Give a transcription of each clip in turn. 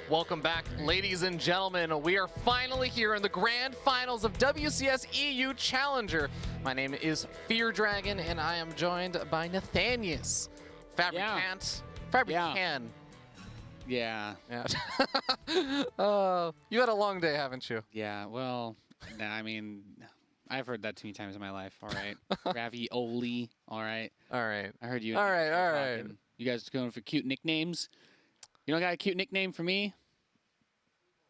Welcome back, ladies and gentlemen. We are finally here in the grand finals of WCS EU Challenger. My name is Fear Dragon, and I am joined by Nathanius. Fabricant. Fabricant. Yeah. You had a long day, haven't you? Yeah, well, nah, I mean, I've heard that too many times in my life, all right? Ravioli, all right? All right. I heard you. All right. You guys going for cute nicknames? You don't got a cute nickname for me?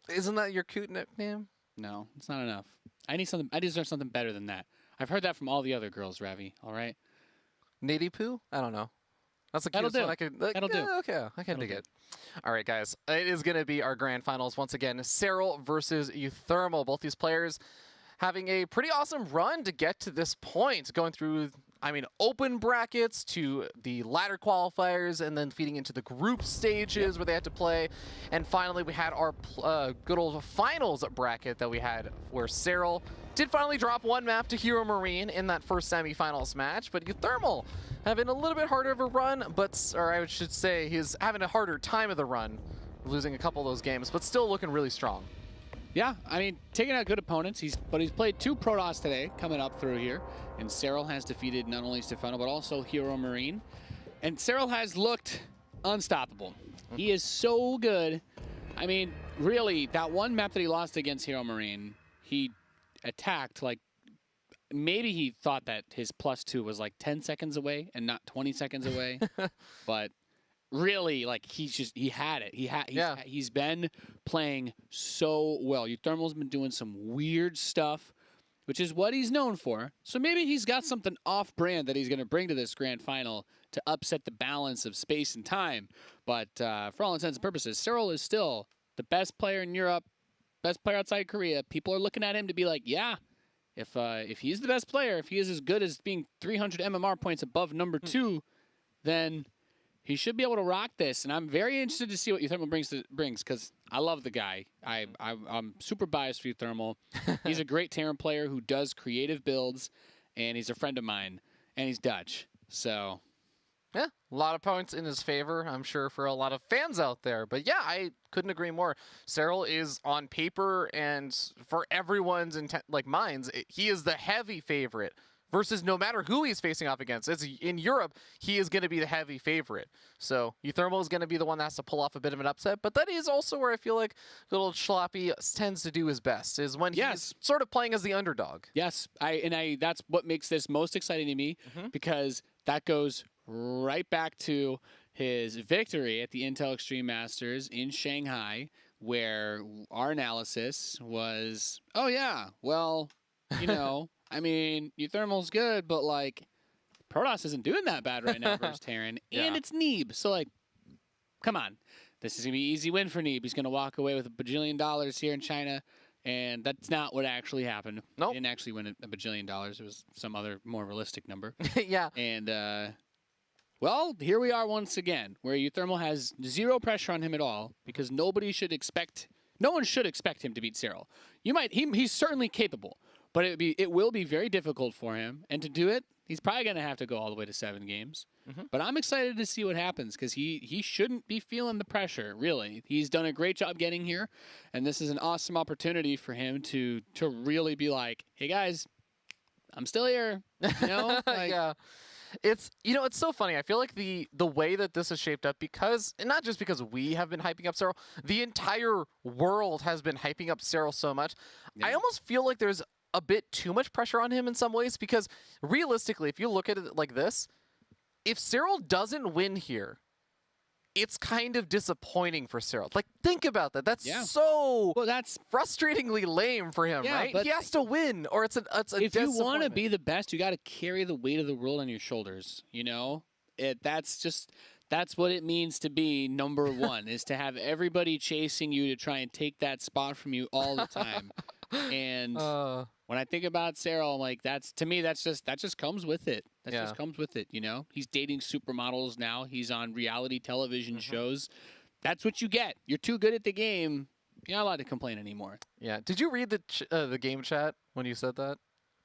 Isn't that your cute nickname? No, it's not enough. I need something. I deserve something better than that. I've heard that from all the other girls, Ravi, all right? Nady Poo? I don't know. That's a cute one. I could, That'll do. Okay, I can dig it. All right, guys. It is going to be our grand finals once again. Serral versus uThermal. Both these players having a pretty awesome run to get to this point, going through, open brackets to the ladder qualifiers and then feeding into the group stages where they had to play. And finally, we had our good old finals bracket that we had where Serral did finally drop one map to Hero Marine in that first semifinals match, but uThermal having a little bit harder of a run, or I should say he's having a harder time of the run, losing a couple of those games, but still looking really strong. Yeah, I mean, taking out good opponents. But he's played 2 Protoss today coming up through here. And Serral has defeated not only Stefano, but also Hero Marine. And Serral has looked unstoppable. He is so good. I mean, really, that one map that he lost against Hero Marine, he attacked like, maybe he thought that his +2 was like 10 seconds away and not 20 seconds away. But really, like, he had it. He's been playing so well. uThermal's been doing some weird stuff, which is what he's known for. So maybe he's got something off-brand that he's going to bring to this grand final to upset the balance of space and time. But for all intents and purposes, Serral is still the best player in Europe, best player outside Korea. People are looking at him to be like, yeah, if he's the best player, if he is as good as being 300 MMR points above number 2, then he should be able to rock this, and I'm very interested to see what uThermal brings because I love the guy. I'm super biased for uThermal. He's a great Terran player who does creative builds, and he's a friend of mine, and he's Dutch. So, yeah, a lot of points in his favor, I'm sure, for a lot of fans out there. But yeah, I couldn't agree more. Serral is on paper, and for everyone's minds, he is the heavy favorite. Versus no matter who he's facing off against. In Europe, he is going to be the heavy favorite. So uThermal is going to be the one that has to pull off a bit of an upset. But that is also where I feel like little Schlappy tends to do his best, is when he's sort of playing as the underdog. Yes, that's what makes this most exciting to me, because that goes right back to his victory at the Intel Extreme Masters in Shanghai, where our analysis was, oh yeah, well, you know, I mean, uThermal's good, but, like, Protoss isn't doing that bad right now versus Terran, and it's Neeb. So, like, come on. This is going to be an easy win for Neeb. He's going to walk away with $1 bajillion here in China, and that's not what actually happened. Nope. He didn't actually win $1 bajillion. It was some other more realistic number. Yeah. And, well, here we are once again, where uThermal has zero pressure on him at all, because no one should expect him to beat Serral. He's certainly capable. But it will be very difficult for him. And to do it, he's probably going to have to go all the way to 7 games. But I'm excited to see what happens because he shouldn't be feeling the pressure, really. He's done a great job getting here. And this is an awesome opportunity for him to really be like, hey, guys, I'm still here. You know? Like, yeah. It's so funny. I feel like the way that this is shaped up, because, and not just because we have been hyping up Serral, the entire world has been hyping up Serral so much. Yeah. I almost feel like there's a bit too much pressure on him in some ways, because realistically, if you look at it like this, if Serral doesn't win here, it's kind of disappointing for Serral. Like, think about that. That's that's frustratingly lame for him, right? He has to win, or it's a if you want to be the best, you got to carry the weight of the world on your shoulders. You know, that's what it means to be number 1, is to have everybody chasing you to try and take that spot from you all the time. And when I think about Serral, I'm like, that just comes with it. That just comes with it, you know? He's dating supermodels now. He's on reality television shows. That's what you get. You're too good at the game. You're not allowed to complain anymore. Yeah. Did you read the game chat when you said that?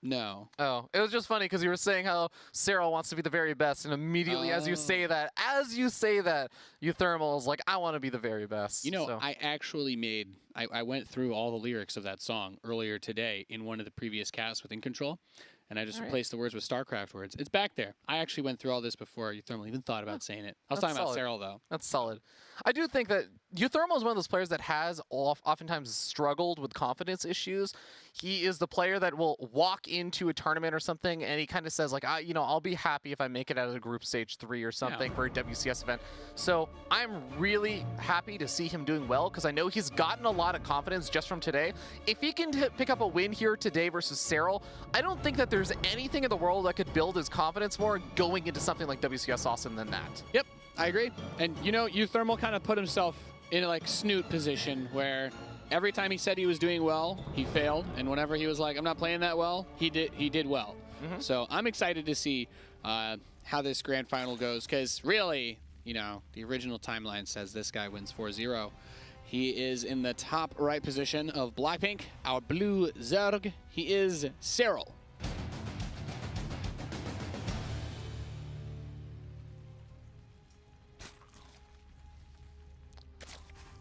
No. Oh, it was just funny because you were saying how Serral wants to be the very best, and immediately as you say that, uThermal is like, I want to be the very best. You know, so. I actually I went through all the lyrics of that song earlier today in one of the previous casts with In Control, and I just replaced the words with StarCraft words. It's back there. I actually went through all this before uThermal even thought about saying it. I was talking about Serral, though. That's solid. I do think that uThermal is one of those players that has oftentimes struggled with confidence issues. He is the player that will walk into a tournament or something, and he kind of says, like, I'll be happy if I make it out of the group stage 3 or something for a WCS event. So I'm really happy to see him doing well because I know he's gotten a lot of confidence just from today. If he can pick up a win here today versus Serral, I don't think that there's anything in the world that could build his confidence more going into something like WCS Austin than that. Yep, I agree. And, you know, uThermal kind of put himself in a, like, Snoot position where every time he said he was doing well, he failed. And whenever he was like, I'm not playing that well, he did well. So I'm excited to see how this grand final goes because really, you know, the original timeline says this guy wins 4-0. He is in the top right position of Blackpink, our blue Zerg. He is Serral.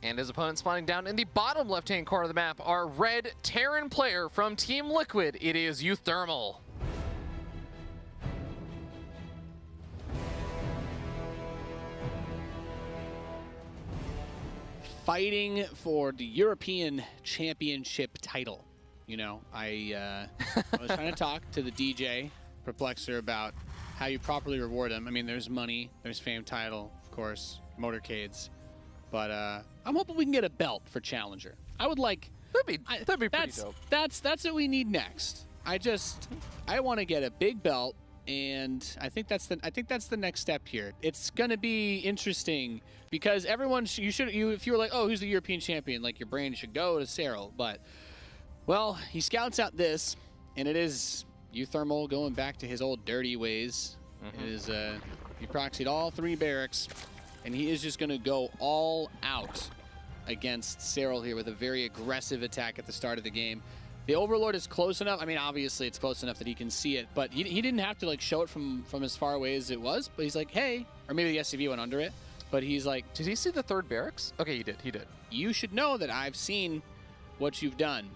And his opponent spawning down in the bottom left-hand corner of the map, our red Terran player from Team Liquid. It is uThermal. Fighting for the European Championship title. You know, I was trying to talk to the DJ Perplexer about how you properly reward him. I mean, there's money, there's fame title, of course, motorcades. But I'm hoping we can get a belt for Challenger. I would like. That'd be pretty dope. That's what we need next. I want to get a big belt, and I think that's the next step here. It's gonna be interesting because everyone if you were like, oh, who's the European champion, like your brain should go to Serral. But well, he scouts out this, and it is uThermal going back to his old dirty ways. It is he proxied all 3 barracks. And he is just going to go all out against Serral here with a very aggressive attack at the start of the game. The Overlord is close enough. I mean, obviously it's close enough that he can see it, but he didn't have to like show it from as far away as it was. But he's like, hey, or maybe the SCV went under it. But he's like, did he see the 3rd barracks? Okay, he did. He did. You should know that I've seen what you've done,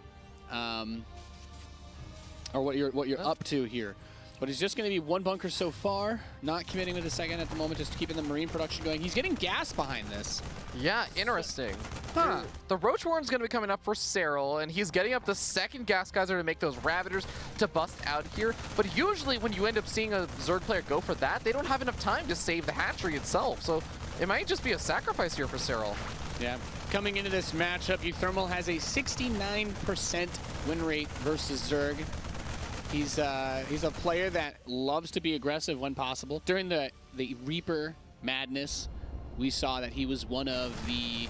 or what you're up to here. But he's just going to be 1 bunker so far, not committing with a second at the moment, just keeping the Marine production going. He's getting gas behind this. Yeah, interesting. Huh. The Roach Warren's going to be coming up for Serral, and he's getting up the 2nd gas geyser to make those Ravagers to bust out here. But usually when you end up seeing a Zerg player go for that, they don't have enough time to save the hatchery itself. So it might just be a sacrifice here for Serral. Yeah. Coming into this matchup, uThermal has a 69% win rate versus Zerg. He's a player that loves to be aggressive when possible. During the Reaper madness, we saw that he was one of the...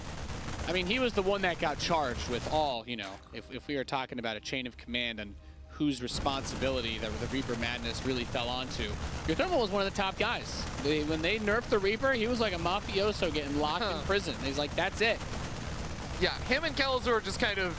I mean, he was the one that got charged with all, you know, if we were talking about a chain of command and whose responsibility that the Reaper madness really fell onto. uThermal was one of the top guys. When they nerfed the Reaper, he was like a mafioso getting locked in prison. He's like, that's it. Yeah, him and Kelazor just kind of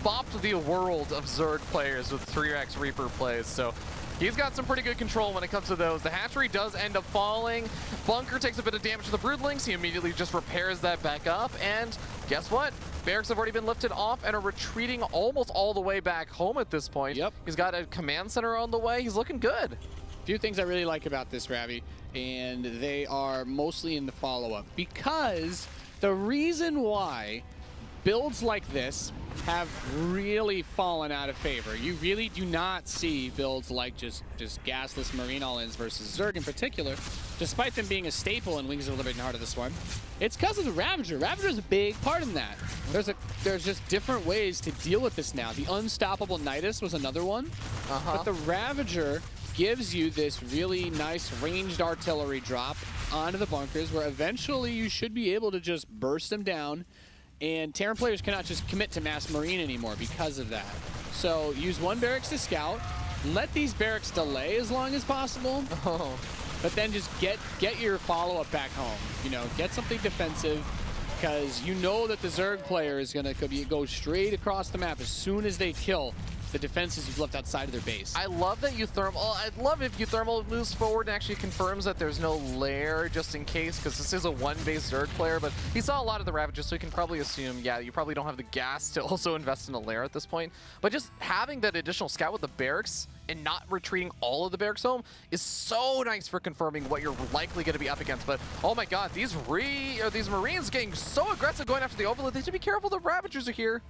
bopped the world of Zerg players with 3x Reaper plays, so he's got some pretty good control when it comes to those. The hatchery does end up falling. Bunker takes a bit of damage to the Broodlings. He immediately just repairs that back up, and guess what? Barracks have already been lifted off and are retreating almost all the way back home at this point. Yep. He's got a command center on the way. He's looking good. A few things I really like about this, Ravi, and they are mostly in the follow-up, because the reason why builds like this have really fallen out of favor. You really do not see builds like just gasless Marine all-ins versus Zerg in particular, despite them being a staple in Wings of the Liberating Heart of this one. It's because of the Ravager. Ravager is a big part in that. There's just different ways to deal with this now. The Unstoppable Nidus was another one, but the Ravager gives you this really nice ranged artillery drop onto the bunkers where eventually you should be able to just burst them down. And Terran players cannot just commit to mass Marine anymore because of that. So use 1 barracks to scout, let these barracks delay as long as possible, but then just get your follow-up back home. You know, get something defensive, because you know that the Zerg player is going to go straight across the map as soon as they kill the defenses you've left outside of their base. I love that uThermal. I'd love if uThermal moves forward and actually confirms that there's no lair just in case, because this is a one-base Zerg player, but he saw a lot of the Ravages, so he can probably assume, yeah, you probably don't have the gas to also invest in a lair at this point. But just having that additional scout with the barracks and not retreating all of the barracks home is so nice for confirming what you're likely going to be up against. But oh my god, these Marines getting so aggressive going after the Overlord. They should be careful, the Ravagers are here.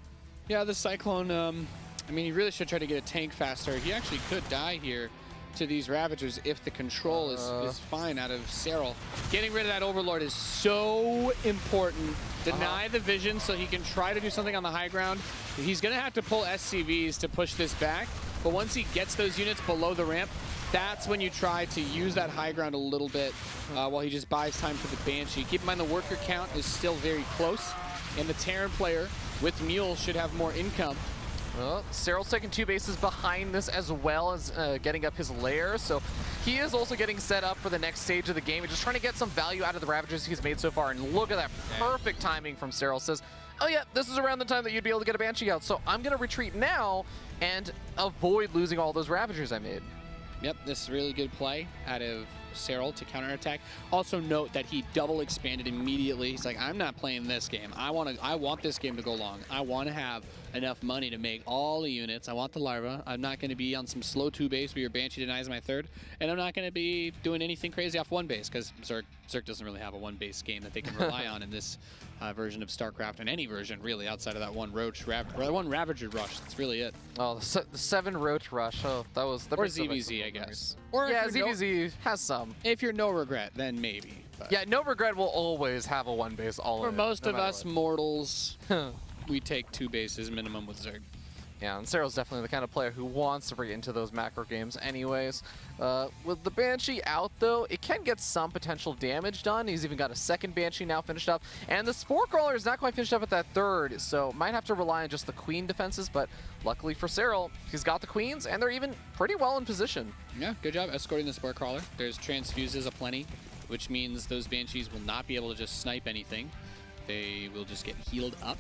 Yeah, the Cyclone, I mean, he really should try to get a tank faster. He actually could die here to these Ravagers if the control is fine out of Serral. Getting rid of that Overlord is so important. Deny the vision so he can try to do something on the high ground. He's going to have to pull SCVs to push this back, but once he gets those units below the ramp, that's when you try to use that high ground a little bit while he just buys time for the Banshee. Keep in mind the worker count is still very close, and the Terran player with Mule should have more income. Well, Serral's taking 2 bases behind this as well as getting up his lair, so he is also getting set up for the next stage of the game and just trying to get some value out of the Ravagers he's made so far. And look at that perfect timing from Serral. Says, oh yeah, this is around the time that you'd be able to get a Banshee out, so I'm going to retreat now and avoid losing all those Ravagers I made. Yep, this is a really good play out of Serral to counterattack. Also note that he double expanded immediately. He's like, I'm not playing this game. I want this game to go long. I want to have enough money to make all the units. I want the larva. I'm not going to be on some slow 2 base where your Banshee denies my 3rd. And I'm not going to be doing anything crazy off 1 base because Zerg doesn't really have a 1 base game that they can rely on in this version of StarCraft, and any version really outside of that one one Ravager rush. That's really it. Oh, the 7 Roach rush. Oh, that was the or ZvZ, I guess. Or yeah, ZvZ has some. If you're no regret, then maybe. But yeah, no regret will always have a 1 base all for in most no of us what. mortals, we take 2 bases minimum with Zerg. Yeah, and Serral's definitely the kind of player who wants to bring into those macro games anyways. With the Banshee out, though, it can get some potential damage done. He's even got a 2nd Banshee now finished up. And the Spore Crawler is not quite finished up at that 3rd, so might have to rely on just the Queen defenses. But luckily for Serral, he's got the Queens, and they're even pretty well in position. Yeah, good job escorting the Spore Crawler. There's transfuses aplenty, which means those Banshees will not be able to just snipe anything. They will just get healed up.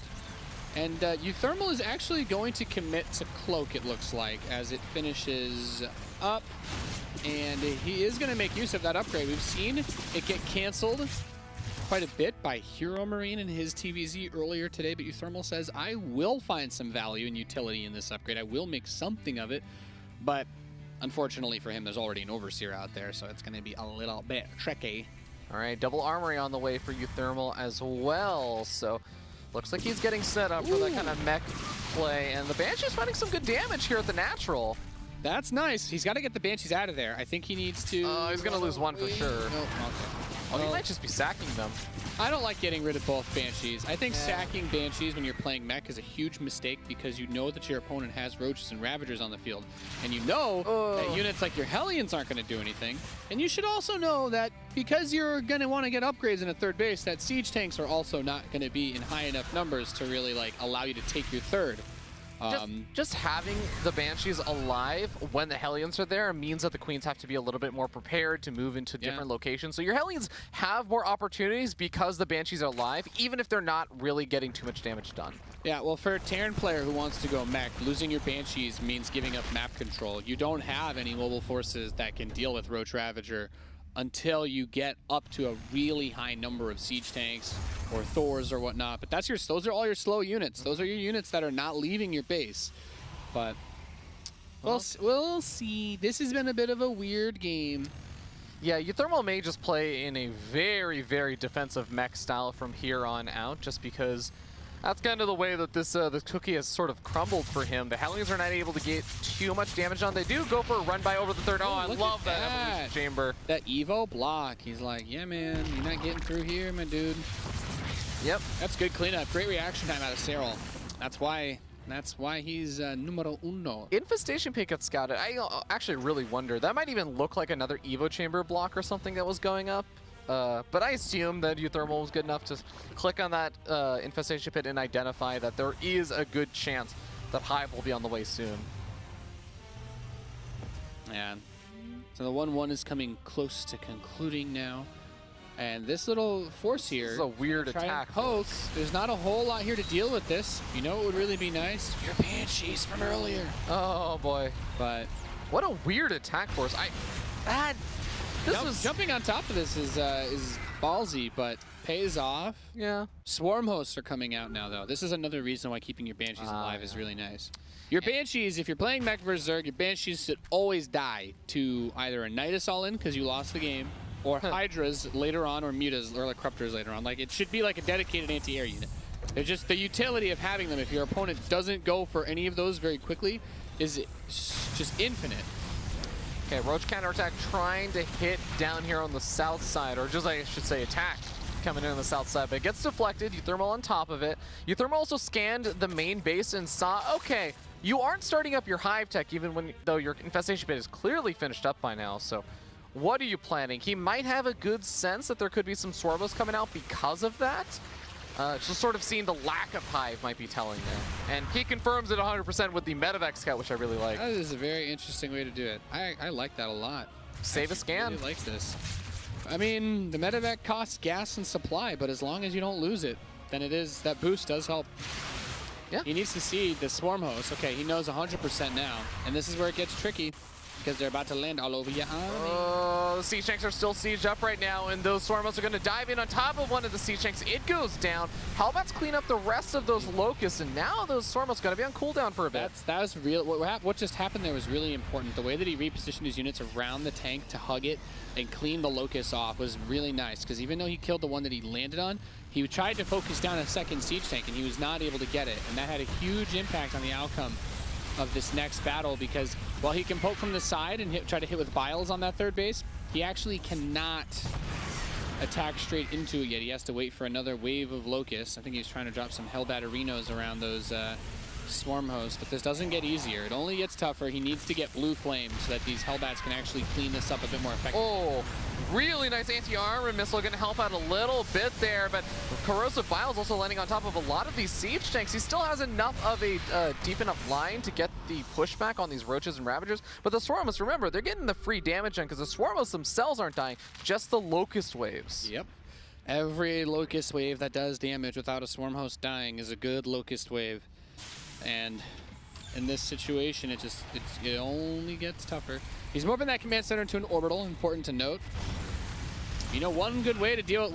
And uThermal is actually going to commit to Cloak, it looks like, as it finishes up. And he is going to make use of that upgrade. We've seen it get canceled quite a bit by Hero Marine in his TVZ earlier today, but uThermal says, I will find some value and utility in this upgrade. I will make something of it. But unfortunately for him, there's already an Overseer out there, so it's going to be a little bit tricky. All right, double armory on the way for uThermal as well. So looks like he's getting set up for that kind of mech play. And the Banshee's finding some good damage here at the natural. That's nice. He's got to get the Banshees out of there. I think he needs to... he's going to lose 1 for sure. No, okay. Oh, he might just be sacking them. I don't like getting rid of both Banshees. I think sacking Banshees when you're playing mech is a huge mistake because you know that your opponent has Roaches and Ravagers on the field. And you know that units like your Hellions aren't going to do anything. And you should also know that because you're going to want to get upgrades in a 3rd base, that Siege Tanks are also not going to be in high enough numbers to really allow you to take your 3rd. Just having the Banshees alive when the Hellions are there means that the Queens have to be a little bit more prepared to move into different locations. So your Hellions have more opportunities because the Banshees are alive, even if they're not really getting too much damage done. Yeah, well, for a Terran player who wants to go mech, losing your Banshees means giving up map control. You don't have any mobile forces that can deal with Roach Ravager until you get up to a really high number of Siege Tanks or Thors or whatnot. But those are all your slow units. Those are your units that are not leaving your base. But we'll see. This has been a bit of a weird game. Yeah, uThermal may just play in a very, very defensive mech style from here on out, just because that's kind of the way that this cookie has sort of crumbled for him. The Hellions are not able to get too much damage on. They do go for a run by over the 3rd. Oh, I love that Evolution Chamber. That Evo block. He's like, yeah, man, you're not getting through here, my dude. Yep. That's good cleanup. Great reaction time out of Serral. That's why he's numero uno. Infestation Pit got scouted. I actually really wonder. That might even look like another Evo Chamber block or something that was going up. But I assume that uThermal was good enough to click on that Infestation Pit and identify that there is a good chance that Hive will be on the way soon. Yeah. So the 1-1 is coming close to concluding now. And this little force here. This is a weird try and attack. poke. There's not a whole lot here to deal with this. You know what would really be nice? Your Banshees from earlier. Oh boy. But What a weird attack force. jumping on top of this is ballsy, but pays off. Yeah. Swarm hosts are coming out now, though. This is another reason why keeping your Banshees alive is really nice. Your Banshees, if you're playing Mech vs. Zerg, your Banshees should always die to either a Nidus all-in because you lost the game, or Hydras later on, or Mutas, or like Corruptors later on. Like, it should be like a dedicated anti-air unit. They're just the utility of having them. If your opponent doesn't go for any of those very quickly, is just infinite. Okay, Roach counterattack trying to hit down here on the south side, or just I should say attack coming in on the south side, but it gets deflected. uThermal on top of it. uThermal also scanned the main base and saw, okay, you aren't starting up your hive tech even though your infestation pit is clearly finished up by now, so what are you planning? He might have a good sense that there could be some Swarmos coming out because of that. Just sort of seeing the lack of hive might be telling there. And he confirms it 100% with the Medevac scout, which I really like. That is a very interesting way to do it. I like that a lot. Save a scan. Really likes this. I mean, the Medevac costs gas and supply, but as long as you don't lose it, then that boost does help. Yeah. He needs to see the Swarm host. Okay, he knows 100% now, and this is where it gets tricky. Because they're about to land all over your army. Oh, the Siege Tanks are still sieged up right now, and those Swarmos are going to dive in on top of one of the Siege Tanks. It goes down. Hellbats clean up the rest of those Locusts, and now those Swarmos going to be on cooldown for a bit. That was real. What just happened there was really important. The way that he repositioned his units around the tank to hug it and clean the Locusts off was really nice. Because even though he killed the one that he landed on, he tried to focus down a second Siege Tank, and he was not able to get it. And that had a huge impact on the outcome of this next battle, because while he can poke from the side and try to hit with Biles on that third base, he actually cannot attack straight into it yet. He has to wait for another wave of Locusts. I think he's trying to drop some Hellbat Arenos around those Swarm hosts, but this doesn't get easier. It only gets tougher. He needs to get blue flame so that these Hellbats can actually clean this up a bit more effectively. Oh, really nice anti-armor missile, going to help out a little bit there, but Corrosive Bile's also landing on top of a lot of these Siege Tanks. He still has enough of a deep enough line to get the pushback on these Roaches and Ravagers, but the Swarmos, remember, they're getting the free damage in because the Swarmos themselves aren't dying, just the Locust waves. Yep. Every Locust wave that does damage without a Swarm host dying is a good Locust wave. And in this situation, it only gets tougher. He's moving that command center into an orbital, important to note. You know, one way to deal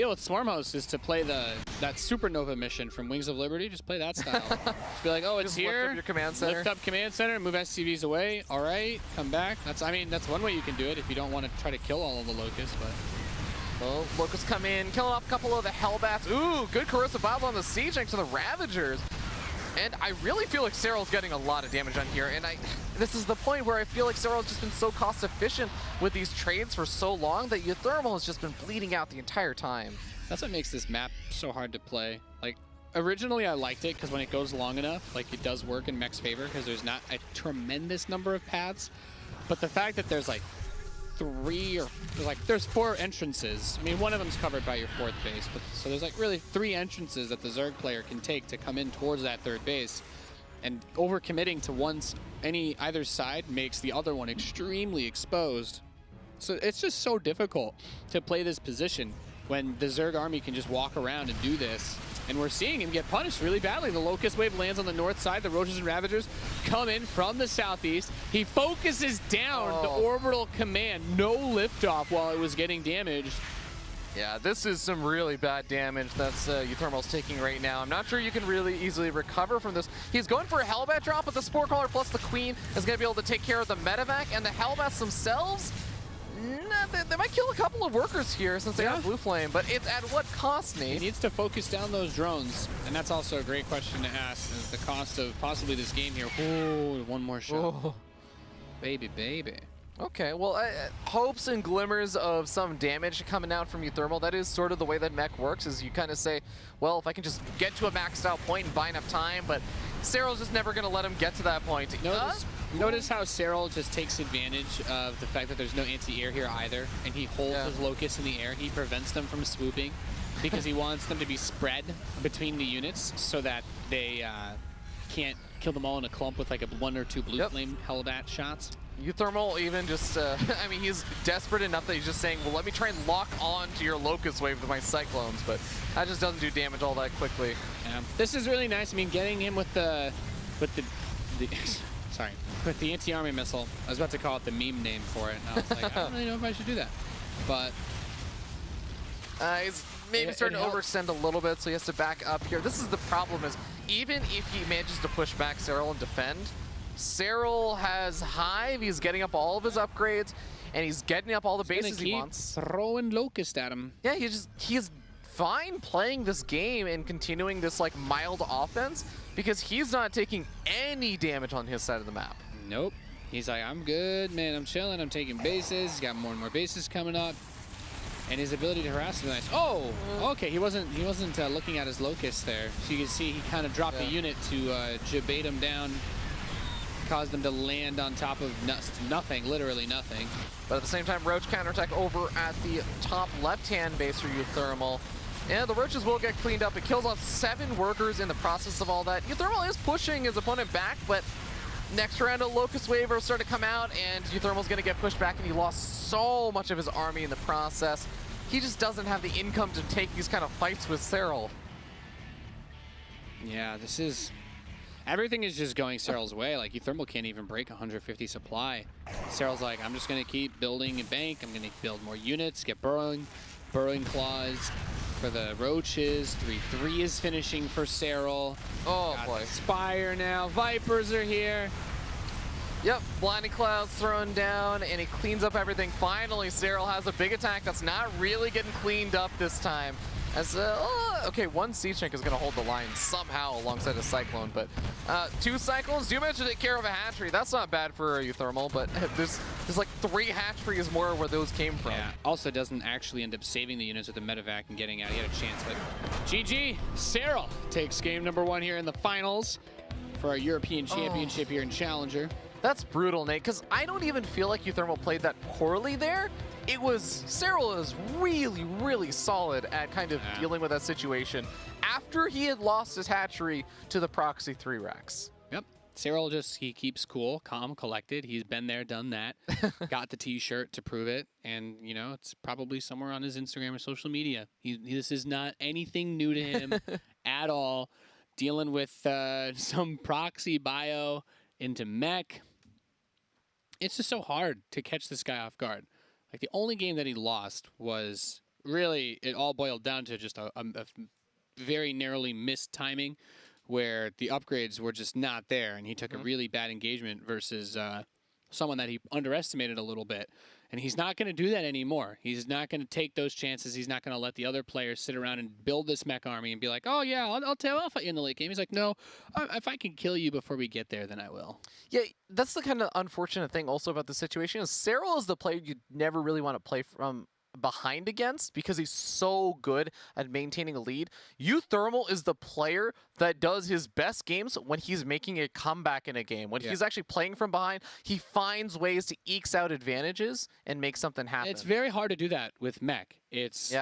with Swarm hosts is to play that Supernova mission from Wings of Liberty. Just play that style. Just be like, oh, it's Just here. Lift up your command center. Lift up command center, move SCVs away. All right, come back. That's one way you can do it if you don't want to try to kill all of the Locusts, but Well, Locusts come in, killing off a couple of the Hellbats. Ooh, good Corrosive Bile on the Siege Tanks to the Ravagers. And I really feel like Serral's getting a lot of damage on here, and this is the point where I feel like Serral's just been so cost efficient with these trades for so long that uThermal has just been bleeding out the entire time. that's what makes this map so hard to play. Like, originally I liked it because when it goes long enough, like, it does work in Mech's favor because there's not a tremendous number of paths. But the fact that there's like there's 4 entrances. I mean, one of them's covered by your 4th base, but so there's like really 3 entrances that the Zerg player can take to come in towards that 3rd base. And overcommitting to either side makes the other one extremely exposed. So it's just so difficult to play this position when the Zerg army can just walk around and do this. And we're seeing him get punished really badly. The Locust Wave lands on the north side. The Roaches and Ravagers come in from the southeast. He focuses down the orbital command. No liftoff while it was getting damaged. Yeah, this is some really bad damage that's uThermal's taking right now. I'm not sure you can really easily recover from this. He's going for a Hellbat drop, but the Spore Caller plus the Queen is going to be able to take care of the Medevac, and the Hellbats themselves, they might kill a couple of workers here since they have Blue Flame, but it's at what cost, Nate? He needs to focus down those drones, and that's also a great question to ask, is the cost of possibly this game here. Oh, one more shot. Oh. Baby. Okay, well, hopes and glimmers of some damage coming out from uThermal. That is sort of the way that Mech works, is you kind of say, well, if I can just get to a maxed out point and buy enough time, but Serral's just never going to let him get to that point. Notice how Serral just takes advantage of the fact that there's no anti-air here either, and he holds his Locusts in the air. He prevents them from swooping because he wants them to be spread between the units so that they can't kill them all in a clump with like 1 or 2 blue flame Hellbat shots. uThermal even just, I mean, he's desperate enough that he's just saying, well, let me try and lock on to your Locust Wave with my Cyclones, but that just doesn't do damage all that quickly. Yeah. This is really nice. I mean, getting him with the sorry, with the anti-army missile. I was about to call it the meme name for it, and I was like, I don't really know if I should do that. But he's maybe starting to overextend a little bit, so he has to back up here. This is the problem is, even if he manages to push back Serral and defend, Serral has Hive, he's getting up all of his upgrades, and he's getting up all the bases he wants. Throwing Locust at him. Yeah, he's fine playing this game and continuing this like mild offense because he's not taking any damage on his side of the map. Nope. He's like, I'm good, man. I'm chilling. I'm taking bases. He's got more and more bases coming up, and his ability to harass is nice. Oh, okay. He wasn't looking at his Locust there, so you can see he kind of dropped a unit to jabate him down, caused them to land on top of nothing, literally nothing. But at the same time, Roach counterattack over at the top left-hand base for uThermal. And the Roaches will get cleaned up. It kills off 7 workers in the process of all that. uThermal is pushing his opponent back, but next round a Locust Wave will start to come out, and uThermal's going to get pushed back, and he lost so much of his army in the process. He just doesn't have the income to take these kind of fights with Serral. Yeah, this is... Everything is just going Serral's way. Like, uThermal can't even break 150 supply. Serral's like, I'm just going to keep building a bank. I'm going to build more units, get burrowing claws for the Roaches. 3-3 is finishing for Serral. Oh, boy. Spire now. Vipers are here. Yep, Blinding Cloud's thrown down, and he cleans up everything. Finally, Serral has a big attack that's not really getting cleaned up this time. As, okay, one Siege Tank is going to hold the line somehow alongside a Cyclone, but 2 Cyclones do manage to take care of a hatchery. That's not bad for uThermal, but there's like 3 hatcheries more where those came from. Yeah, also doesn't actually end up saving the units with the medevac and getting out. He had a chance, but GG, Serral takes game number 1 here in the finals for our European Championship here in Challenger. That's brutal, Nate, because I don't even feel like uThermal played that poorly there. It was, Serral is really, really solid at kind of dealing with that situation after he had lost his hatchery to the proxy 3-racks. Yep. Serral just, he keeps cool, calm, collected. He's been there, done that. Got the t-shirt to prove it. And, you know, it's probably somewhere on his Instagram or social media. This is not anything new to him at all. Dealing with some proxy bio into mech. It's just so hard to catch this guy off guard. Like, the only game that he lost was really, it all boiled down to just a very narrowly missed timing where the upgrades were just not there, and he took a really bad engagement versus someone that he underestimated a little bit. And he's not going to do that anymore. He's not going to take those chances. He's not going to let the other players sit around and build this mech army and be like, oh, yeah, I'll fight you in the late game. He's like, no, if I can kill you before we get there, then I will. Yeah, that's the kind of unfortunate thing also about the situation is Serral is the player you never really want to play from behind against because he's so good at maintaining a lead. uThermal is the player that does his best games when he's making a comeback in a game. When he's actually playing from behind, he finds ways to ekes out advantages and make something happen. It's very hard to do that with mech. It's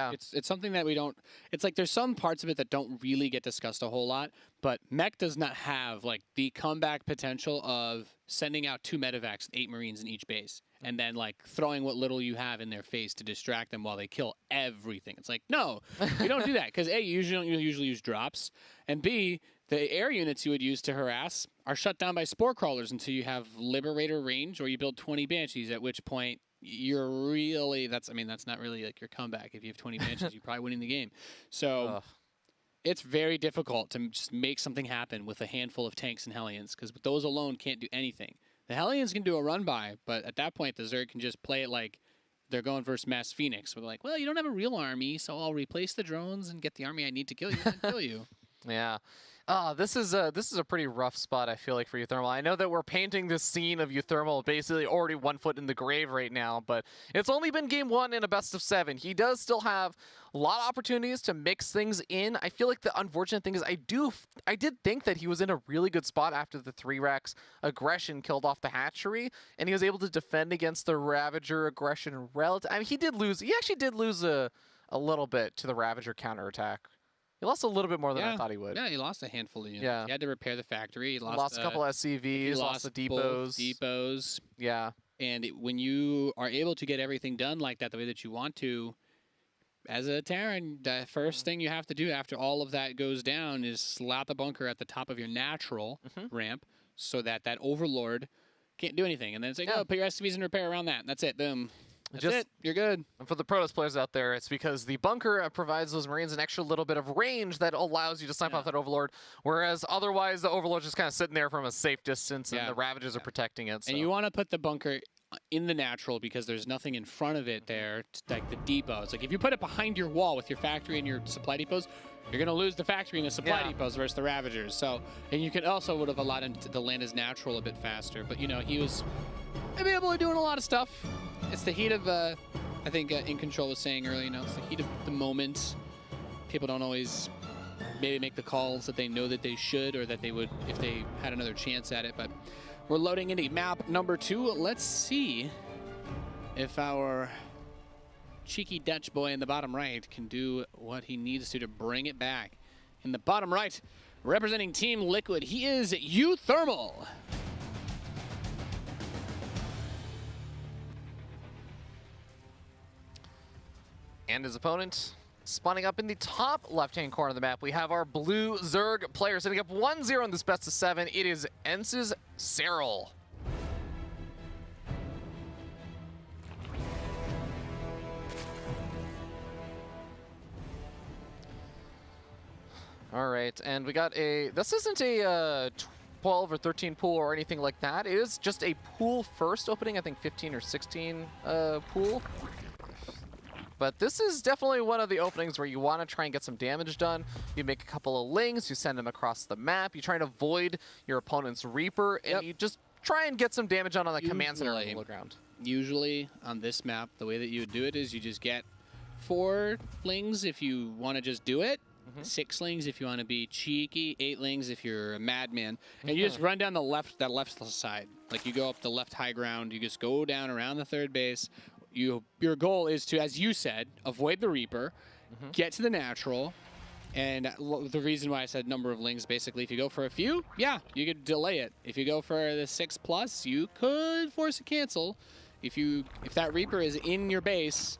something that we don't, it's like there's some parts of it that don't really get discussed a whole lot, but mech does not have like the comeback potential of sending out 2 medevacs with 8 Marines in each base and then like throwing what little you have in their face to distract them while they kill everything. It's like, no, you don't do that because A, you usually use drops, and B, the air units you would use to harass are shut down by spore crawlers until you have Liberator range or you build 20 Banshees, at which point you're really, that's not really like your comeback. If you have 20 Banshees, you're probably winning the game. So it's very difficult to just make something happen with a handful of tanks and Hellions because those alone can't do anything. The Hellions can do a run-by, but at that point, the Zerg can just play it like they're going versus Mass Phoenix. We're like, well, you don't have a real army, so I'll replace the drones and get the army I need to kill you and kill you. Yeah. This is a pretty rough spot, I feel like, for uThermal. I know that we're painting this scene of uThermal basically already 1 foot in the grave right now, but it's only been game 1 in a best of 7. He does still have a lot of opportunities to mix things in. I feel like the unfortunate thing is I did think that he was in a really good spot after the 3-racks aggression killed off the hatchery, and he was able to defend against the Ravager aggression relative. I mean, he actually did lose a little bit to the Ravager counterattack. He lost a little bit more than I thought he would. Yeah, he lost a handful of units. Yeah. He had to repair the factory. He lost a couple SCVs, lost the depots. Both depots. Yeah. And when you are able to get everything done like that, the way that you want to, as a Terran, the first thing you have to do after all of that goes down is slap the bunker at the top of your natural ramp so that that Overlord can't do anything. And then it's like, oh, put your SCVs in repair around that. That's it. Boom. That's it. You're good. And for the Protoss players out there, it's because the bunker provides those Marines an extra little bit of range that allows you to snipe off that Overlord, whereas otherwise the Overlord's just kind of sitting there from a safe distance and the Ravagers are protecting it. So. And you want to put the bunker in the natural because there's nothing in front of it there, like the depots. Like if you put it behind your wall with your factory and your supply depots, you're going to lose the factory and the supply depots versus the Ravagers. So, and you could also would have allowed him to land his natural a bit faster. But, you know, he was able to doing a lot of stuff. It's the heat of, I think In Control was saying earlier, you know, it's the heat of the moment. People don't always maybe make the calls that they know that they should or that they would if they had another chance at it. But we're loading into map number 2. Let's see if our cheeky Dutch boy in the bottom right can do what he needs to bring it back. In the bottom right, representing Team Liquid, he is uThermal. And his opponent spawning up in the top left-hand corner of the map. We have our blue Zerg player setting up 1-0 in this best of 7. It is Ence's Serral. All right, and we got a, this isn't a 12 or 13 pool or anything like that. It is just a pool first opening, I think 15 or 16 pool. But this is definitely one of the openings where you want to try and get some damage done. You make a couple of lings, you send them across the map, you try and avoid your opponent's Reaper, and you just try and get some damage on the command center on the low ground. Usually on this map, the way that you would do it is you just get 4 lings if you want to just do it, 6 lings if you want to be cheeky, 8 lings if you're a madman, and you just run down the left side. Like you go up the left high ground, you just go down around the third base. Your goal is to, as you said, avoid the Reaper, get to the natural, and the reason why I said number of lings, basically, if you go for a few, yeah, you could delay it. If you go for the 6+, you could force a cancel. If that Reaper is in your base,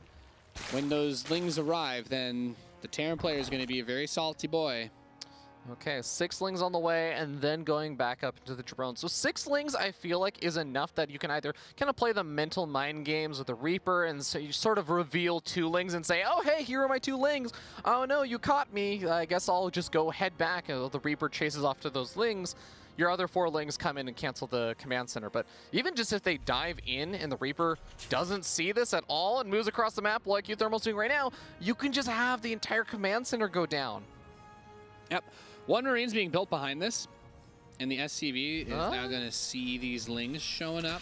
when those lings arrive, then the Terran player is going to be a very salty boy. Okay, 6 lings on the way, and then going back up into the drone. So 6 lings, I feel like, is enough that you can either kind of play the mental mind games with the Reaper, and so you sort of reveal 2 lings and say, oh, hey, here are my 2 lings. Oh, no, you caught me. I guess I'll just go head back, and the Reaper chases off to those lings. Your other 4 lings come in and cancel the command center. But even just if they dive in and the Reaper doesn't see this at all and moves across the map like uThermal's doing right now, you can just have the entire command center go down. Yep. 1 Marine's being built behind this, and the SCV is now going to see these lings showing up.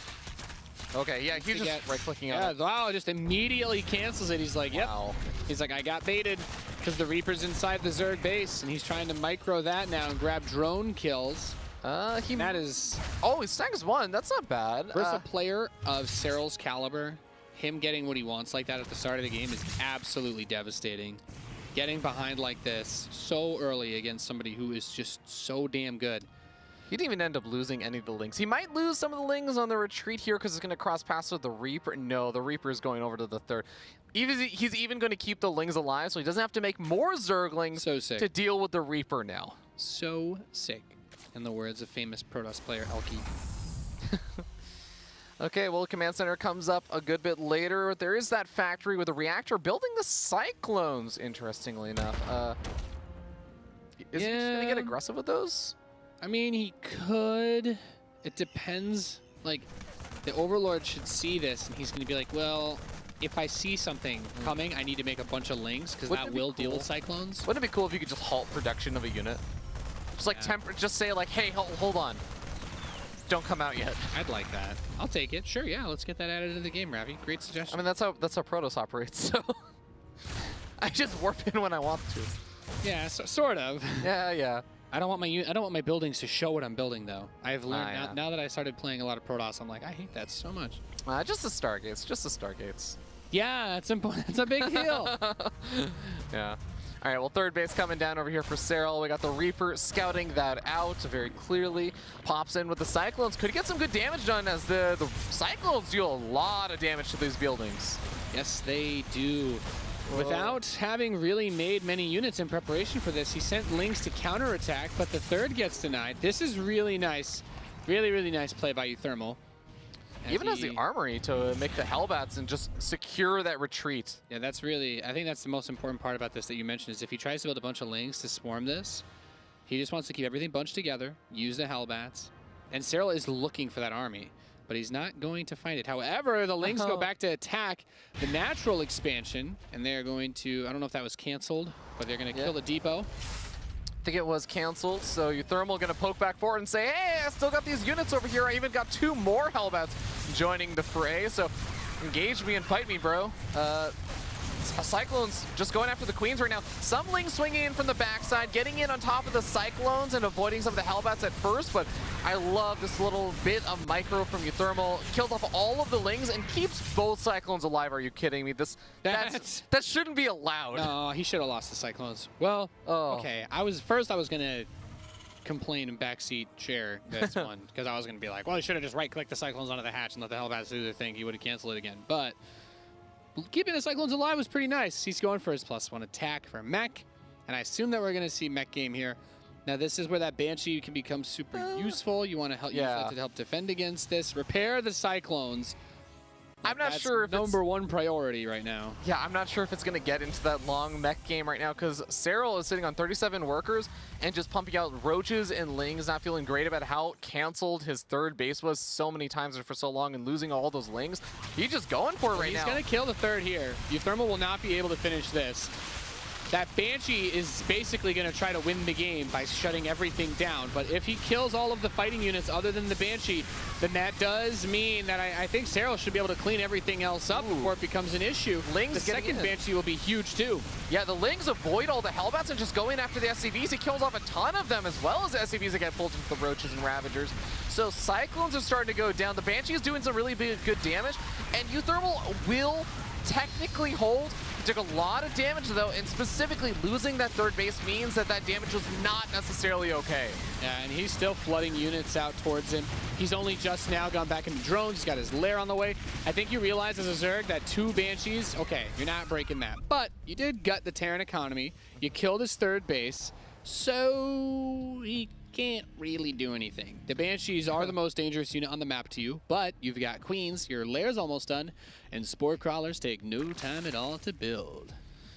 Okay, yeah, he's just right-clicking on it. Wow, just immediately cancels it. He's like, yep. Wow. He's like, I got baited because the Reaper's inside the Zerg base, and he's trying to micro that now and grab drone kills. That is... Oh, he snags 1. That's not bad. For a player of Serral's caliber, him getting what he wants like that at the start of the game is absolutely devastating. Getting behind like this so early against somebody who is just so damn good. He didn't even end up losing any of the lings. He might lose some of the lings on the retreat here because it's going to cross paths with the Reaper. No, the Reaper is going over to the third. He's even going to keep the lings alive, so he doesn't have to make more Zerglings to deal with the Reaper now. So sick, in the words of famous Protoss player Elky. Okay, well, Command Center comes up a good bit later. There is that factory with a reactor building the Cyclones, interestingly enough. Is he just going to get aggressive with those? I mean, he could. It depends. Like, the Overlord should see this, and he's going to be like, well, if I see something coming, I need to make a bunch of lings, because that will deal with Cyclones. Wouldn't it be cool if you could just halt production of a unit? Just like just say like, hey, hold on. Don't come out yet. I'd like that. I'll take it. Sure, yeah. Let's get that added into the game, Ravi. Great suggestion. I mean, that's how Protoss operates. So I just warp in when I want to. Yeah, sort of. Yeah. I don't want my buildings to show what I'm building though. I've learned now that I started playing a lot of Protoss, I'm like, I hate that so much. Just the Stargates. Just the Stargates. Yeah, that's important. That's a big deal. Yeah. All right, well, third base coming down over here for Serral. We got the Reaper scouting that out very clearly. Pops in with the Cyclones. Could get some good damage done as the Cyclones do a lot of damage to these buildings. Yes, they do. Whoa. Without having really made many units in preparation for this, he sent Lings to counterattack, but the third gets denied. This is really nice. Really, really nice play by uThermal. Even has the armory to make the Hellbats and just secure that retreat. Yeah, that's really, I think that's the most important part about this that you mentioned, is if he tries to build a bunch of Lings to swarm this, he just wants to keep everything bunched together, use the Hellbats, and Serral is looking for that army, but he's not going to find it. However, the Lings go back to attack the natural expansion, and they're going to, I don't know if that was canceled, but they're going to kill the depot. I think it was canceled, so uThermal gonna poke back forward and say, hey, I still got these units over here. I even got 2 more Hellbats joining the fray, so engage me and fight me, bro. Cyclones just going after the Queens right now. Some Lings swinging in from the backside, getting in on top of the Cyclones and avoiding some of the Hellbats at first, but I love this little bit of micro from uThermal. Kills off all of the Lings and keeps both Cyclones alive. Are you kidding me? That shouldn't be allowed. No, he should have lost the Cyclones. Well, okay. I was gonna complain in backseat chair this one, because I was gonna be like, well, he should have just right-clicked the Cyclones onto the hatch and let the Hellbats do their thing. He would have canceled it again, but keeping the Cyclones alive was pretty nice. He's going for his +1 attack for mech, and I assume that we're going to see mech game here. Now, this is where that Banshee can become super useful. You want to help use that to help defend against this. Repair the Cyclones. I'm not sure if number one priority right now. Yeah, I'm not sure if it's going to get into that long mech game right now, because Serral is sitting on 37 workers and just pumping out roaches and Lings, not feeling great about how canceled his third base was so many times for so long and losing all those Lings. He's just going for it right now. He's going to kill the third here. uThermal will not be able to finish this. That Banshee is basically going to try to win the game by shutting everything down. But if he kills all of the fighting units other than the Banshee, then that does mean that I think Serral should be able to clean everything else up before it becomes an issue. Lings the second Banshee will be huge too. Yeah, the Lings avoid all the Hellbats and just going after the SCVs. He kills off a ton of them, as well as the SCVs that get pulled into the Roaches and Ravagers. So Cyclones are starting to go down. The Banshee is doing some really good damage, and uThermal will technically hold. He took a lot of damage though, and specifically losing that third base means that that damage was not necessarily okay. Yeah, and he's still flooding units out towards him. He's only just now gone back into drones. He's got his lair on the way. I think you realize as a Zerg that 2 Banshees, okay, you're not breaking that. But you did gut the Terran economy. You killed his third base, so he can't really do anything. The Banshees are the most dangerous unit on the map to you, but you've got Queens, your lair's almost done, and Spore Crawlers take no time at all to build.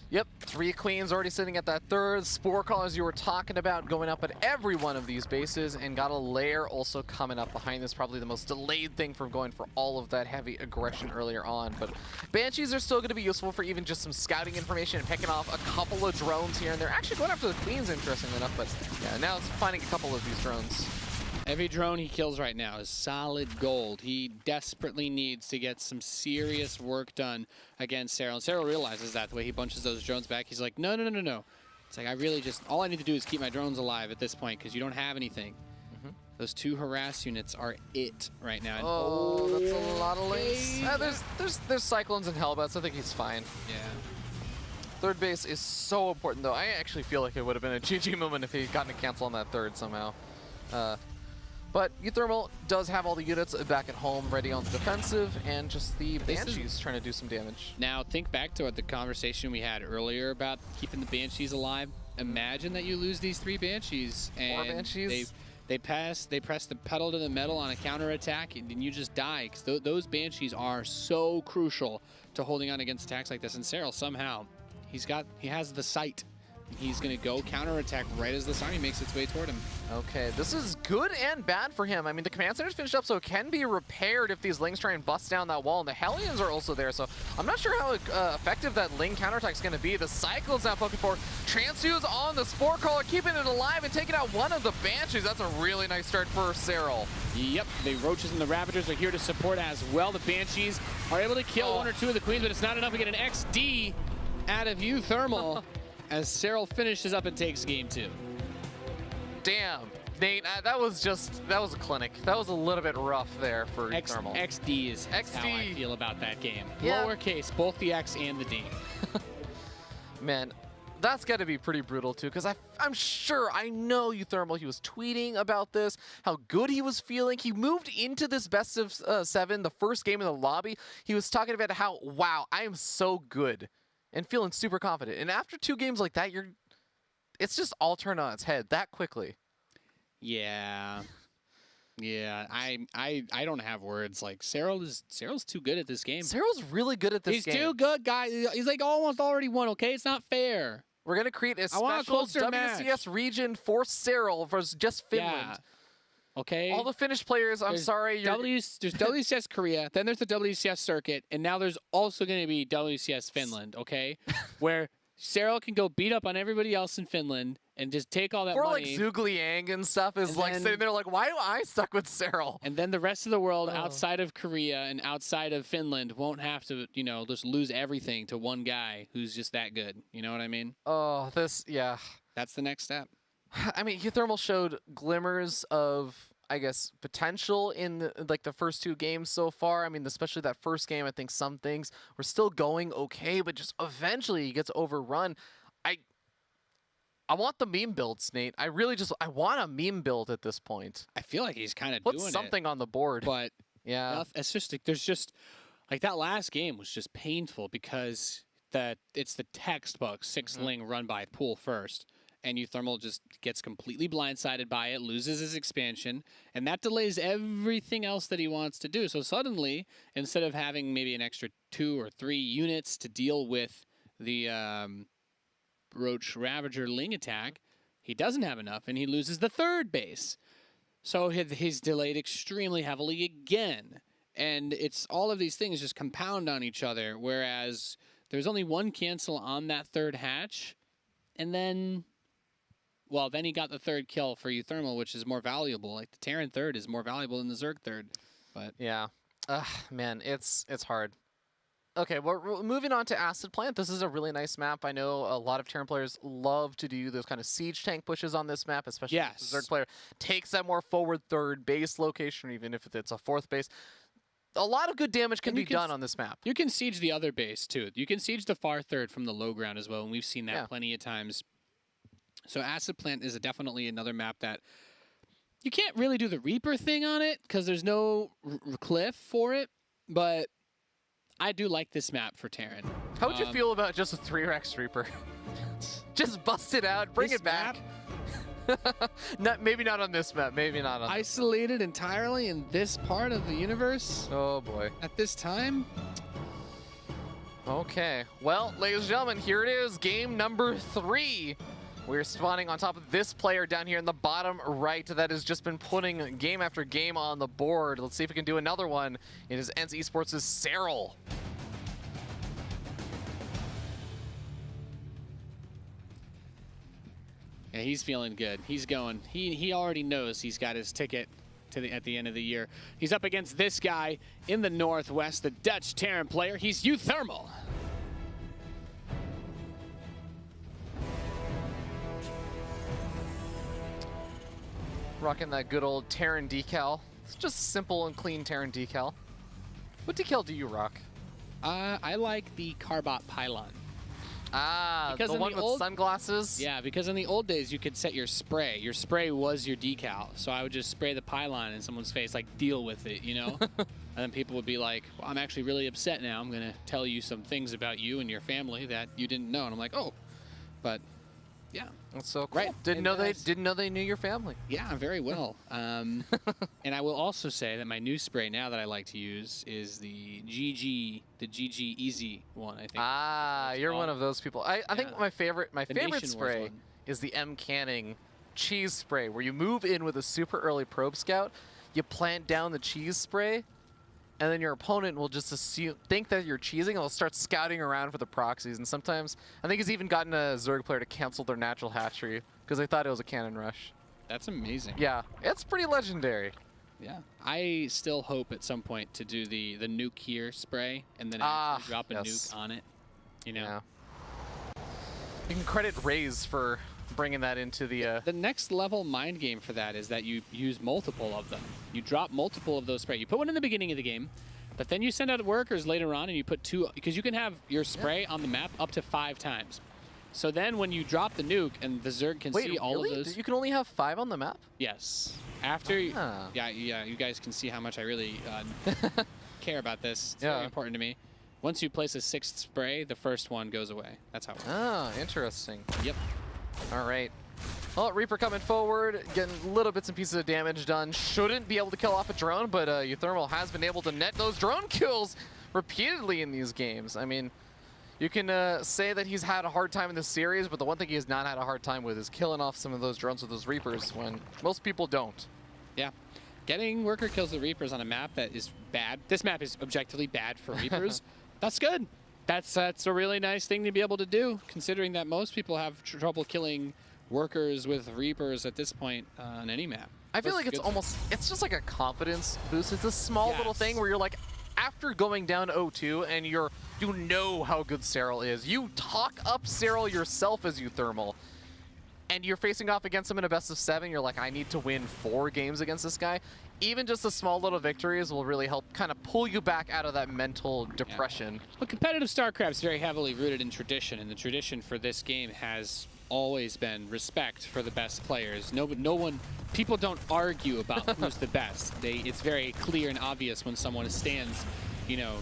Yep, 3 Queens already sitting at that third. Spore Crawlers you were talking about going up at every one of these bases, and got a lair also coming up behind this. Probably the most delayed thing from going for all of that heavy aggression earlier on. But Banshees are still going to be useful for even just some scouting information and picking off a couple of drones here and they're actually going after the Queens, interestingly enough. But yeah, now it's finding a couple of these drones. Every drone he kills right now is solid gold. He desperately needs to get some serious work done against Serral. And Serral realizes that the way he bunches those drones back. He's like, no. It's like, I really just, all I need to do is keep my drones alive at this point because you don't have anything. Those 2 harass units are it right now. And that's a lot of Lings. There's Cyclones and Hellbats. I think he's fine. Yeah. Third base is so important, though. I actually feel like it would have been a GG moment if he had gotten a cancel on that third somehow. But uThermal does have all the units back at home ready on the defensive, and just the Banshees trying to do some damage. Now, think back to the conversation we had earlier about keeping the Banshees alive. Imagine that you lose these 3 Banshees, and 4 Banshees? they press the pedal to the metal on a counterattack, and you just die, because those Banshees are so crucial to holding on against attacks like this. And Serral, somehow, he has the sight. He's going to go counterattack right as this army makes its way toward him. Okay, this is good and bad for him. I mean, the command center's finished up, so it can be repaired if these Lings try and bust down that wall. And the Hellions are also there, so I'm not sure how effective that Ling counterattack's going to be. The Cyclone's now poking forward. Transfuse on the Spore Crawler, keeping it alive and taking out one of the Banshees. That's a really nice start for Serral. Yep, the Roaches and the Ravagers are here to support as well. The Banshees are able to kill 1 or 2 of the Queens, but it's not enough to get an XD out of uThermal. As Serral finishes up and takes game 2. Damn, Nate, that was a clinic. That was a little bit rough there for uThermal. XD is how I feel about that game. Yeah. Lowercase, both the X and the D. Man, That's got to be pretty brutal too, because I'm sure, I know uThermal, he was tweeting about this, how good he was feeling. He moved into this best of 7, the first game in the lobby. He was talking about how, wow, I am so good and feeling super confident. And after 2 games like that, it's just all turned on its head that quickly. Yeah. Yeah, I don't have words. Like Serral's too good at this game. Serral's really good at this game. He's too good, guys. He's like almost already won. Okay, it's not fair. We're gonna create a want a special closer WCS match. region for Serral versus just Finland. Yeah. Okay. All the Finnish players, I'm sorry, There's WCS Korea, then there's the WCS circuit, and now there's also going to be WCS Finland. Okay, where Serral can go beat up on everybody else in Finland and just take all that or money. like Zhugliang and stuff is And like then- sitting there like, why do I suck with Serral? And then the rest of the world Oh. outside of Korea and outside of Finland won't have to, just lose everything to one guy who's just that good. You know what I mean? Oh, yeah. That's the next step. I mean, uThermal showed glimmers of, I guess, potential in the first 2 games so far. I mean, especially that first game, I think some things were still going okay, but just eventually he gets overrun. I want the meme builds, Nate. I want a meme build at this point. I feel like he's kind of Put doing something on the board. but Yeah. it's just like, there's just like that last game was just painful because it's the textbook 6-ling run by pool first. And uThermal just gets completely blindsided by it, loses his expansion, and that delays everything else that he wants to do. So suddenly, instead of having maybe an extra 2 or 3 units to deal with the Roach Ravager Ling attack, he doesn't have enough, and he loses the 3rd base. So he's delayed extremely heavily again. And it's all of these things just compound on each other, whereas there's only 1 cancel on that 3rd hatch, and then... Well, then he got the 3rd kill for uThermal, which is more valuable. Like, the Terran 3rd is more valuable than the Zerg 3rd. But Yeah. Man, it's hard. Okay, well, we're moving on to Acid Plant. This is a really nice map. I know a lot of Terran players love to do those kind of siege tank pushes on this map, especially if the Zerg player takes that more forward 3rd base location, or even if it's a 4th base. A lot of good damage can be done on this map. you can siege the other base, too. You can siege the far 3rd from the low ground as well, and we've seen that plenty of times. So Acid Plant is definitely another map that you can't really do the Reaper thing on it because there's no cliff for it, but I do like this map for Terran. How would you feel about just a 3-Rex Reaper? Just bust it out, bring This it back. Maybe not on this map. Maybe not on. Isolated entirely in this part of the universe Oh boy. at this time. Okay. Well, ladies and gentlemen, here it is, game number 3. We're spawning on top of this player down here in the bottom right that has just been putting game after game on the board. Let's see if we can do another one. It is ENCE Esports' Serral. Yeah, he's feeling good. He's going. He already knows he's got his ticket to at the end of the year. He's up against this guy in the Northwest, the Dutch Terran player. He's uThermal. Rocking that good old Terran decal. It's just simple and clean Terran decal. What decal do you rock? I like the Carbot Pylon. Ah, Because the in one the with old- sunglasses? Yeah, because in the old days you could set your spray. Your spray was your decal. So I would just spray the pylon in someone's face, like deal with it, you know? And then people would be like, well, I'm actually really upset now. I'm going to tell you some things about you and your family that you didn't know. And I'm like, oh, but yeah. That's so cool. Right. Didn't And know they knew your family. Yeah, very well. And I will also say that my new spray now that I like to use is the GG Easy one, I think. Ah, you're one of those people. I think Yeah. my favorite The Nation Wars spray one. is the M Canning cheese spray, where you move in with a super early probe scout, you plant down the cheese spray, and then your opponent will just think that you're cheesing and will start scouting around for the proxies. And sometimes, I think he's even gotten a Zerg player to cancel their natural hatchery because they thought it was a cannon rush. That's amazing. Yeah, it's pretty legendary. Yeah. I still hope at some point to do the nuke here spray and then actually drop a yes. nuke on it. You know? Yeah. You can credit Raze for bringing that into the... The next level mind game for that is that you use multiple of them. You drop multiple of those spray. You put one in the beginning of the game, but then you send out workers later on and you put 2, because you can have your spray on the map up to 5 times. So then when you drop the nuke and the Zerg can see all of those. You can only have 5 on the map? Yes. After, Ah. yeah, you guys can see how much I really care about this. It's Yeah. very important to me. Once you place a 6th spray, the first one goes away. That's how it works. Ah, interesting. Yep. All right. Well, Reaper coming forward, getting little bits and pieces of damage done. Shouldn't be able to kill off a drone, but uThermal has been able to net those drone kills repeatedly in these games. I mean, you can say that he's had a hard time in this series, but the one thing he has not had a hard time with is killing off some of those drones with those Reapers when most people don't. Yeah. Getting worker kills with Reapers on a map that is bad. This map is objectively bad for Reapers. That's good. That's a really nice thing to be able to do, considering that most people have trouble killing workers with Reapers at this point on any map. I feel like it's just like a confidence boost. It's a small little thing where you're like, after going down 0-2 and you know how good Serral is, you talk up Serral yourself as uThermal, and you're facing off against him in a best of 7, you're like, I need to win 4 games against this guy. Even just the small little victories will really help kind of pull you back out of that mental depression. Yeah. But competitive StarCraft is very heavily rooted in tradition, and the tradition for this game has always been respect for the best players. People don't argue about who's the best. It's very clear and obvious when someone stands, you know,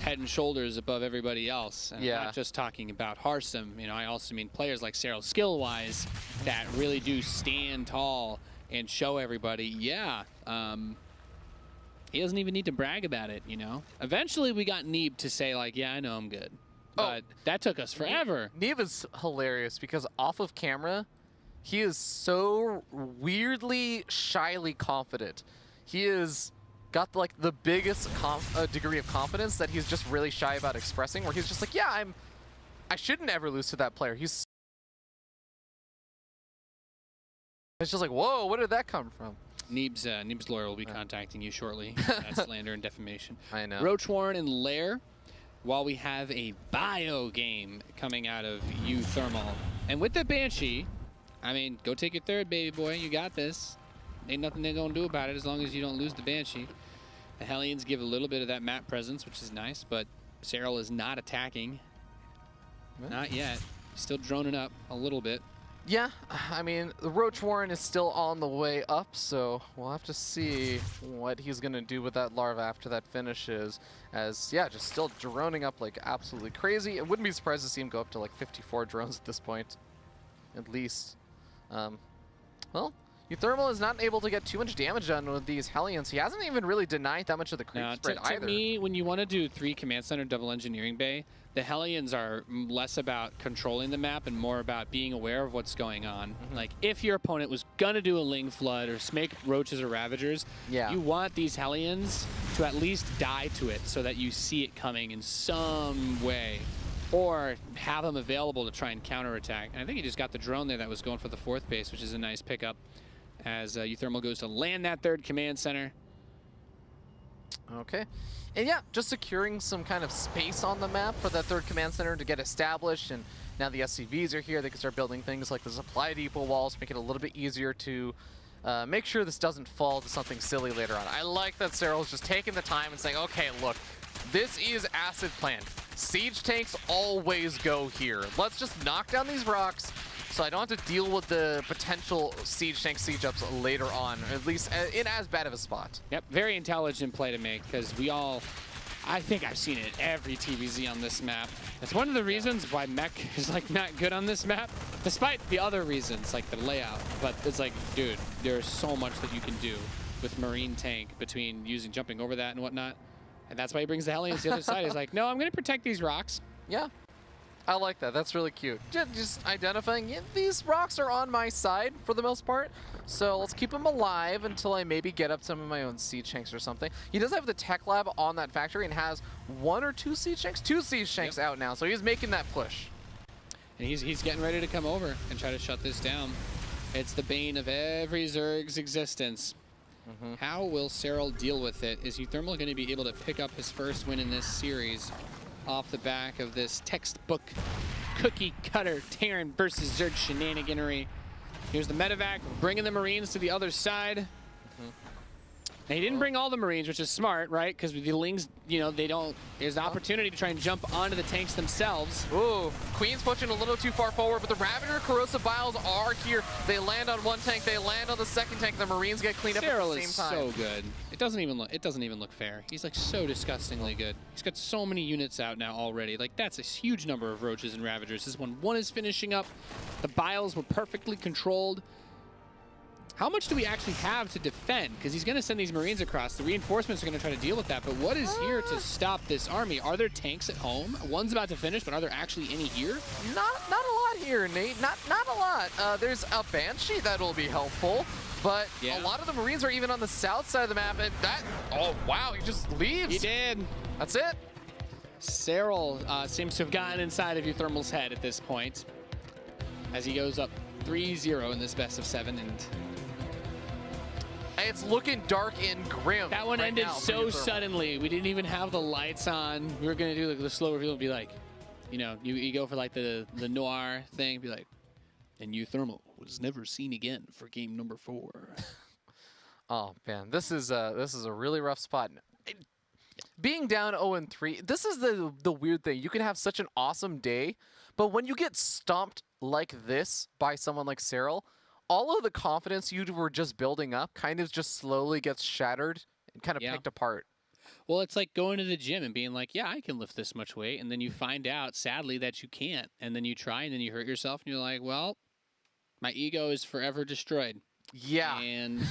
head and shoulders above everybody else. And I'm not just talking about Harsum. You know, I also mean players like Serral, skill-wise, that really do stand tall and show everybody, yeah, he doesn't even need to brag about it, you know? Eventually, we got Neeb to say, like, yeah, I know I'm good. But that took us forever. Neeb is hilarious because off of camera, he is so weirdly, shyly confident. He is got like the biggest degree of confidence that he's just really shy about expressing, where he's just like, yeah, I shouldn't ever lose to that player. It's just like, whoa, where did that come from? Neeb's lawyer will be contacting you shortly. That's slander and defamation. I know. Roach Warren and Lair, while we have a bio game coming out of uThermal. And with the Banshee, I mean, go take your 3rd, baby boy. You got this. Ain't nothing they're going to do about it as long as you don't lose the Banshee. The Hellions give a little bit of that map presence, which is nice, but Serral is not attacking. Not yet. Still droning up a little bit. Yeah, I mean, the Roach Warren is still on the way up, so we'll have to see what he's going to do with that larva after that finishes. As, yeah, just still droning up like absolutely crazy. I wouldn't be surprised to see him go up to like 54 drones at this point, at least. Well, uThermal is not able to get too much damage done with these Hellions. He hasn't even really denied that much of the creep spread either. To me, when you want to do 3 command center double engineering bay, the Hellions are less about controlling the map and more about being aware of what's going on. Like, if your opponent was going to do a Ling Flood or make Roaches or Ravagers, you want these Hellions to at least die to it so that you see it coming in some way. Or have them available to try and counterattack. And I think he just got the drone there that was going for the 4th base, which is a nice pickup as uThermal goes to land that 3rd command center. Okay. And yeah, just securing some kind of space on the map for that 3rd command center to get established. And now the SCVs are here. They can start building things like the supply depot walls, make it a little bit easier to make sure this doesn't fall to something silly later on. I like that Serral's just taking the time and saying, okay, look, this is acid plant. Siege tanks always go here. Let's just knock down these rocks so I don't have to deal with the potential siege tank siege ups later on, at least in as bad of a spot. Yep, very intelligent play to make, because I think I've seen it every TVZ on this map. It's one of the reasons why mech is like not good on this map, despite the other reasons like the layout. But it's like, dude, there's so much that you can do with Marine tank between jumping over that and whatnot. And that's why he brings the Hellions to the other side. He's like, no, I'm going to protect these rocks. Yeah, I like that. That's really cute. Just identifying, these rocks are on my side for the most part. So let's keep them alive until I maybe get up some of my own siege tanks or something. He does have the tech lab on that factory and has 1 or 2 siege tanks? 2 siege tanks out now. So he's making that push. And he's getting ready to come over and try to shut this down. It's the bane of every Zerg's existence. How will Serral deal with it? Is uThermal going to be able to pick up his first win in this series off the back of this textbook cookie cutter Terran versus Zerg shenaniganery? Here's the medevac, bringing the Marines to the other side. Now, he didn't bring all the Marines, which is smart, right? Because the Lings, you know, they don't. There's an opportunity to try and jump onto the tanks themselves. Ooh, Queen's pushing a little too far forward, but the Ravager Corrosive Vials are here. They land on one tank, they land on the second tank. The Marines get cleaned up at Serral the same is time. so good. It doesn't even look fair. He's like so disgustingly good. He's got so many units out now already. Like that's a huge number of Roaches and Ravagers. This one is finishing up. The Biles were perfectly controlled. How much do we actually have to defend? Because he's going to send these Marines across. The reinforcements are going to try to deal with that. But what is here to stop this army? Are there tanks at home? One's about to finish, but are there actually any here? Not a lot here, Nate. Not a lot. There's a Banshee that'll be helpful, but a lot of the Marines are even on the south side of the map. And that, oh wow, he just leaves. He did. That's it. Serral seems to have gotten inside of uThermal's head at this point, as he goes up 3-0 in this best of 7 and. It's looking dark and grim. That one right ended now for so uThermal. suddenly. We didn't even have the lights on. We were gonna do like the slow reveal and be like, you know, you go for like the noir thing, be like, and uThermal was never seen again for game number 4. Oh man, this is a really rough spot. Being down 0-3, this is the weird thing. You can have such an awesome day, but when you get stomped like this by someone like Serral, all of the confidence you were just building up kind of just slowly gets shattered and kind of picked apart. Well, it's like going to the gym and being like, yeah, I can lift this much weight. And then you find out, sadly, that you can't. And then you try and then you hurt yourself and you're like, well, my ego is forever destroyed. Yeah. And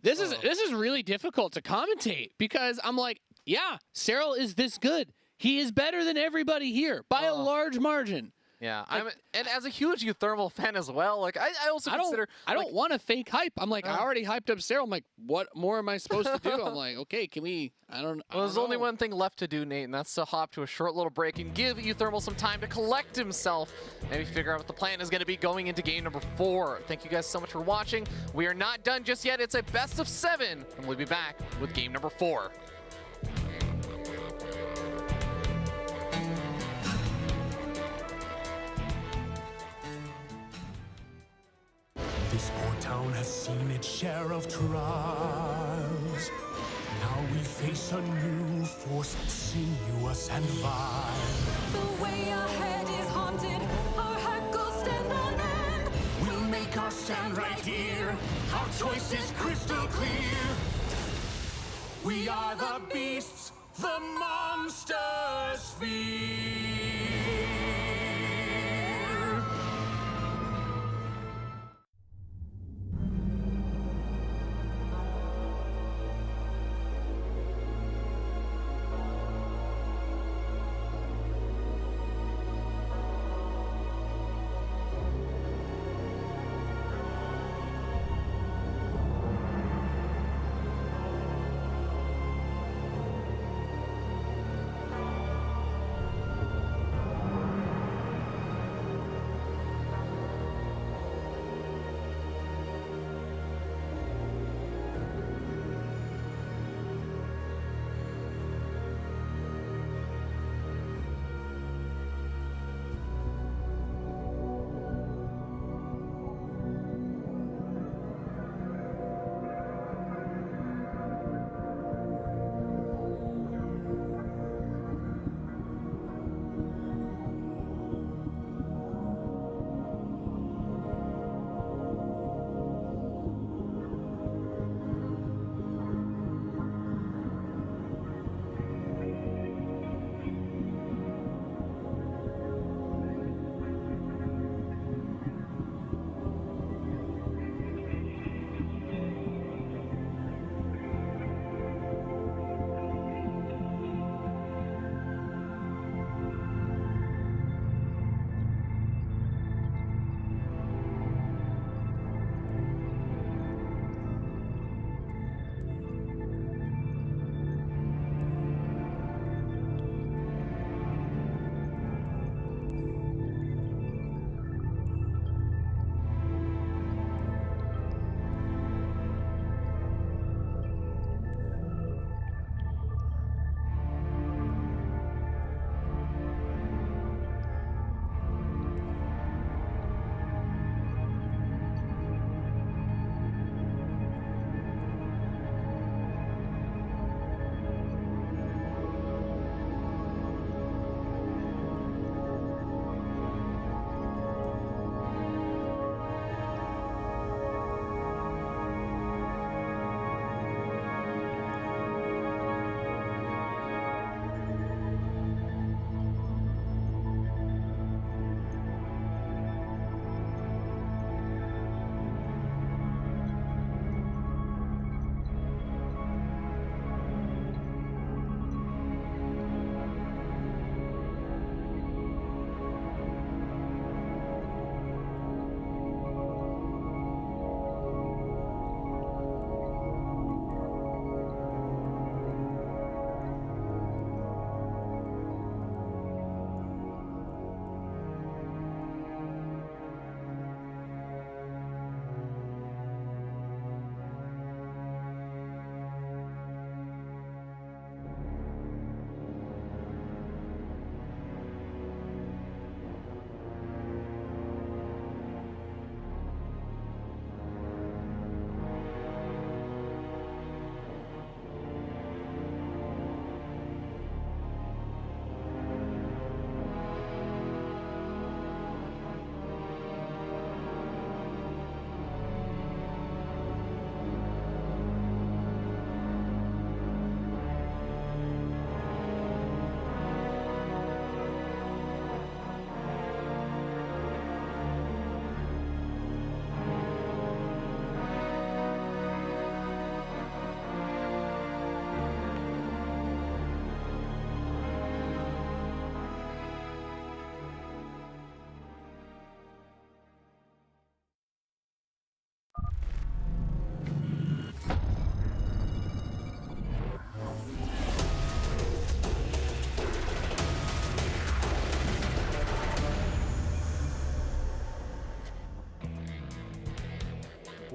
this is really difficult to commentate because I'm like, yeah, Serral is this good. He is better than everybody here by a large margin. Yeah, Like, and as a huge uThermal fan as well, like I also consider I don't want a fake hype. I'm like, I already hyped up Serral. I'm like, what more am I supposed to do? I'm like, okay, can we? Well, there's only one thing left to do, Nate, and that's to hop to a short little break and give uThermal some time to collect himself, maybe figure out what the plan is going to be going into game number 4. Thank you guys so much for watching. We are not done just yet. It's a best of 7, and we'll be back with game number 4. This poor town has seen its share of trials. Now we face a new force, sinuous and vile. The way ahead is haunted, our hackles stand on end. We'll make our stand right here, our choice is crystal clear. We are the beasts, the monsters fear.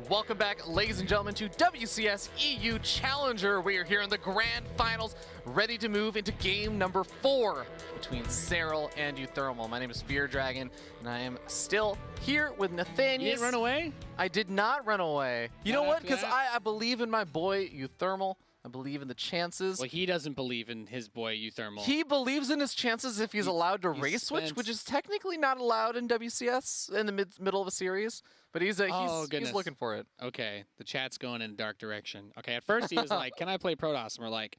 Welcome back, ladies and gentlemen, to WCS EU Challenger. We are here in the grand finals, ready to move into game number 4 between Serral and uThermal. My name is Fear Dragon, and I am still here with Nathaniel. You didn't run away? I did not run away. You Not know what? after Because that? I believe in my boy uThermal. I believe in the chances. Well, he doesn't believe in his boy uThermal. He believes in his chances if he's allowed to he's race switch, spent- which is technically not allowed in WCS in the middle of a series. But he's goodness. looking for it. Okay, the chat's going in a dark direction. Okay, at first he was like, "Can I play Protoss?" And we're like,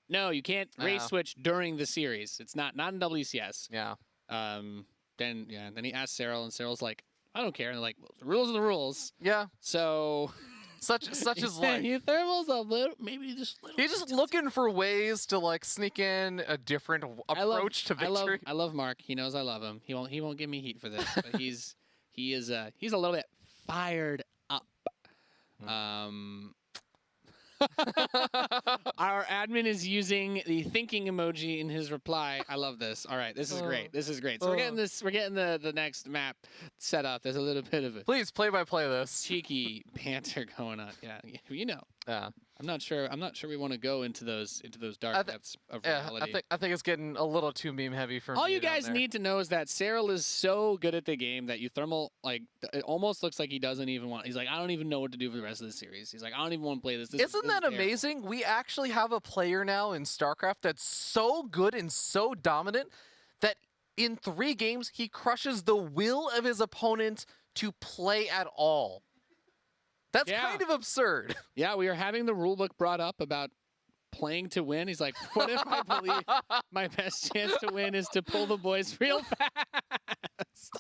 "No, you can't race No. switch during the series. It's not in WCS." Yeah. Then he asked Serral, and Serral's like, "I don't care." And they're like, well, "The rules are the rules." Yeah. So Such is life. uThermal's a little, maybe just a little. He's just looking for ways to like sneak in a different approach to victory. I love Mark. He knows I love him. He won't give me heat for this, but he's a little bit fired up. Our admin is using the thinking emoji in his reply. I love this. All right, this is great. This is great. So we're getting this. We're getting the next map set up. There's a little bit of a Please play by play this. cheeky banter going on. Yeah, you know. Yeah. I'm not sure we want to go into those dark depths of Yeah, reality. I think it's getting a little too meme heavy for me. All you down guys there. need to know is that Serral is so good at the game that uThermal, like, it almost looks like he doesn't even want. He's like, I don't even know what to do for the rest of the series. He's like, I don't even want to play this. Isn't that amazing? We actually have a player now in StarCraft that's so good and so dominant that in 3 games he crushes the will of his opponent to play at all. That's Yeah. kind of absurd. Yeah, we are having the rulebook brought up about playing to win. He's like, what if I believe my best chance to win is to pull the boys real fast?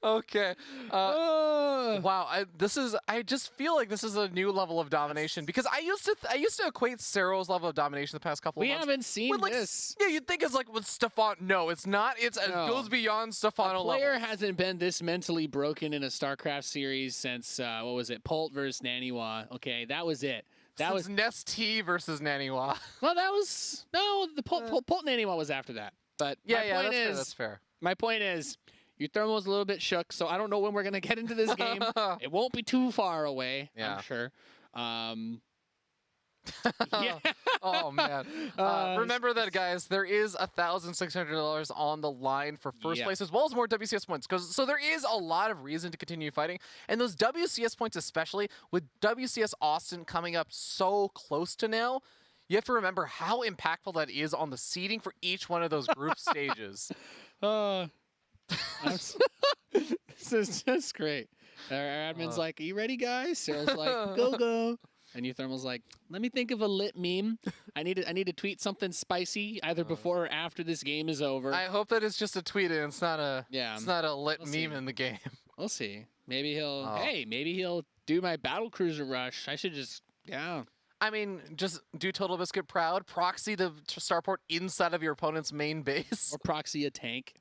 Okay. Wow. I just feel like this is a new level of domination because I used to equate Serral's level of domination the past couple of We months. haven't seen with, like, this. Yeah, you'd think it's like with Stefan. No, it's not. It No. goes beyond Stefano Player level. hasn't been this mentally broken in a StarCraft series since, what was it, Pult versus Naniwa. Okay, that was it. That was Nest T versus Naniwa. Well, that was no. The Pult Naniwa was after that. But my point is, that's fair. my point is, uThermal is a little bit shook, so I don't know when we're gonna get into this game. It won't be too far away, Yeah. I'm sure. Yeah. Oh man! Remember that, guys. There is $1,600 on the line for first Yeah. place, as well as more WCS points. So there is a lot of reason to continue fighting, and those WCS points, especially with WCS Austin coming up so close to now, you have to remember how impactful that is on the seeding for each one of those group stages. This is just great. Our admin's like, "Are you ready, guys?" Serral's like, "Go go." And uThermal's like, "Let me think of a lit meme. I need to tweet something spicy either before or after this game is over." I hope that it's just a tweet and it's not a lit we'll meme see. in the game. We'll see. Maybe he'll. Oh. Hey, maybe he'll do my battle cruiser rush. I should just. Yeah. I mean, just do Total Biscuit proud, proxy the starport inside of your opponent's main base. Or proxy a tank.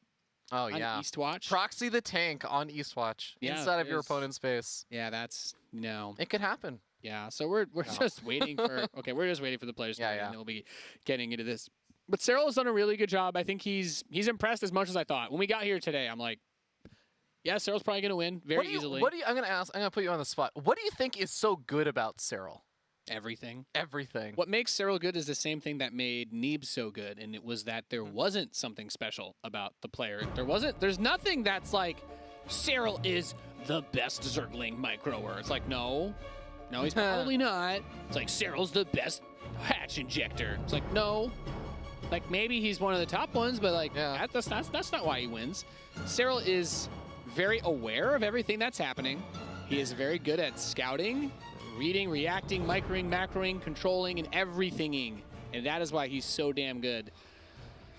Oh on yeah, Eastwatch. proxy the tank on Eastwatch Yeah, inside of your there's- opponent's base. Yeah, that's no. It could happen. Yeah, so we're just waiting for. Okay, we're just waiting for the players to Yeah, win, yeah. and we'll be getting into this. But Serral has done a really good job. I think he's impressed as much as I thought. When we got here today, I'm like, yeah, Serral's probably gonna win very easily. I'm gonna put you on the spot. What do you think is so good about Serral? Everything. Everything. What makes Serral good is the same thing that made Neeb so good, and it was that there wasn't something special about the player. There's nothing that's like, Serral is the best Zergling microer. It's like, no, he's probably not. It's like, Serral's the best hatch injector. It's like, no. Like, maybe he's one of the top ones, but like, Yeah. that's not why he wins. Serral is very aware of everything that's happening. He is very good at scouting, reading, reacting, microing, macroing, controlling, and everythinging. And that is why he's so damn good.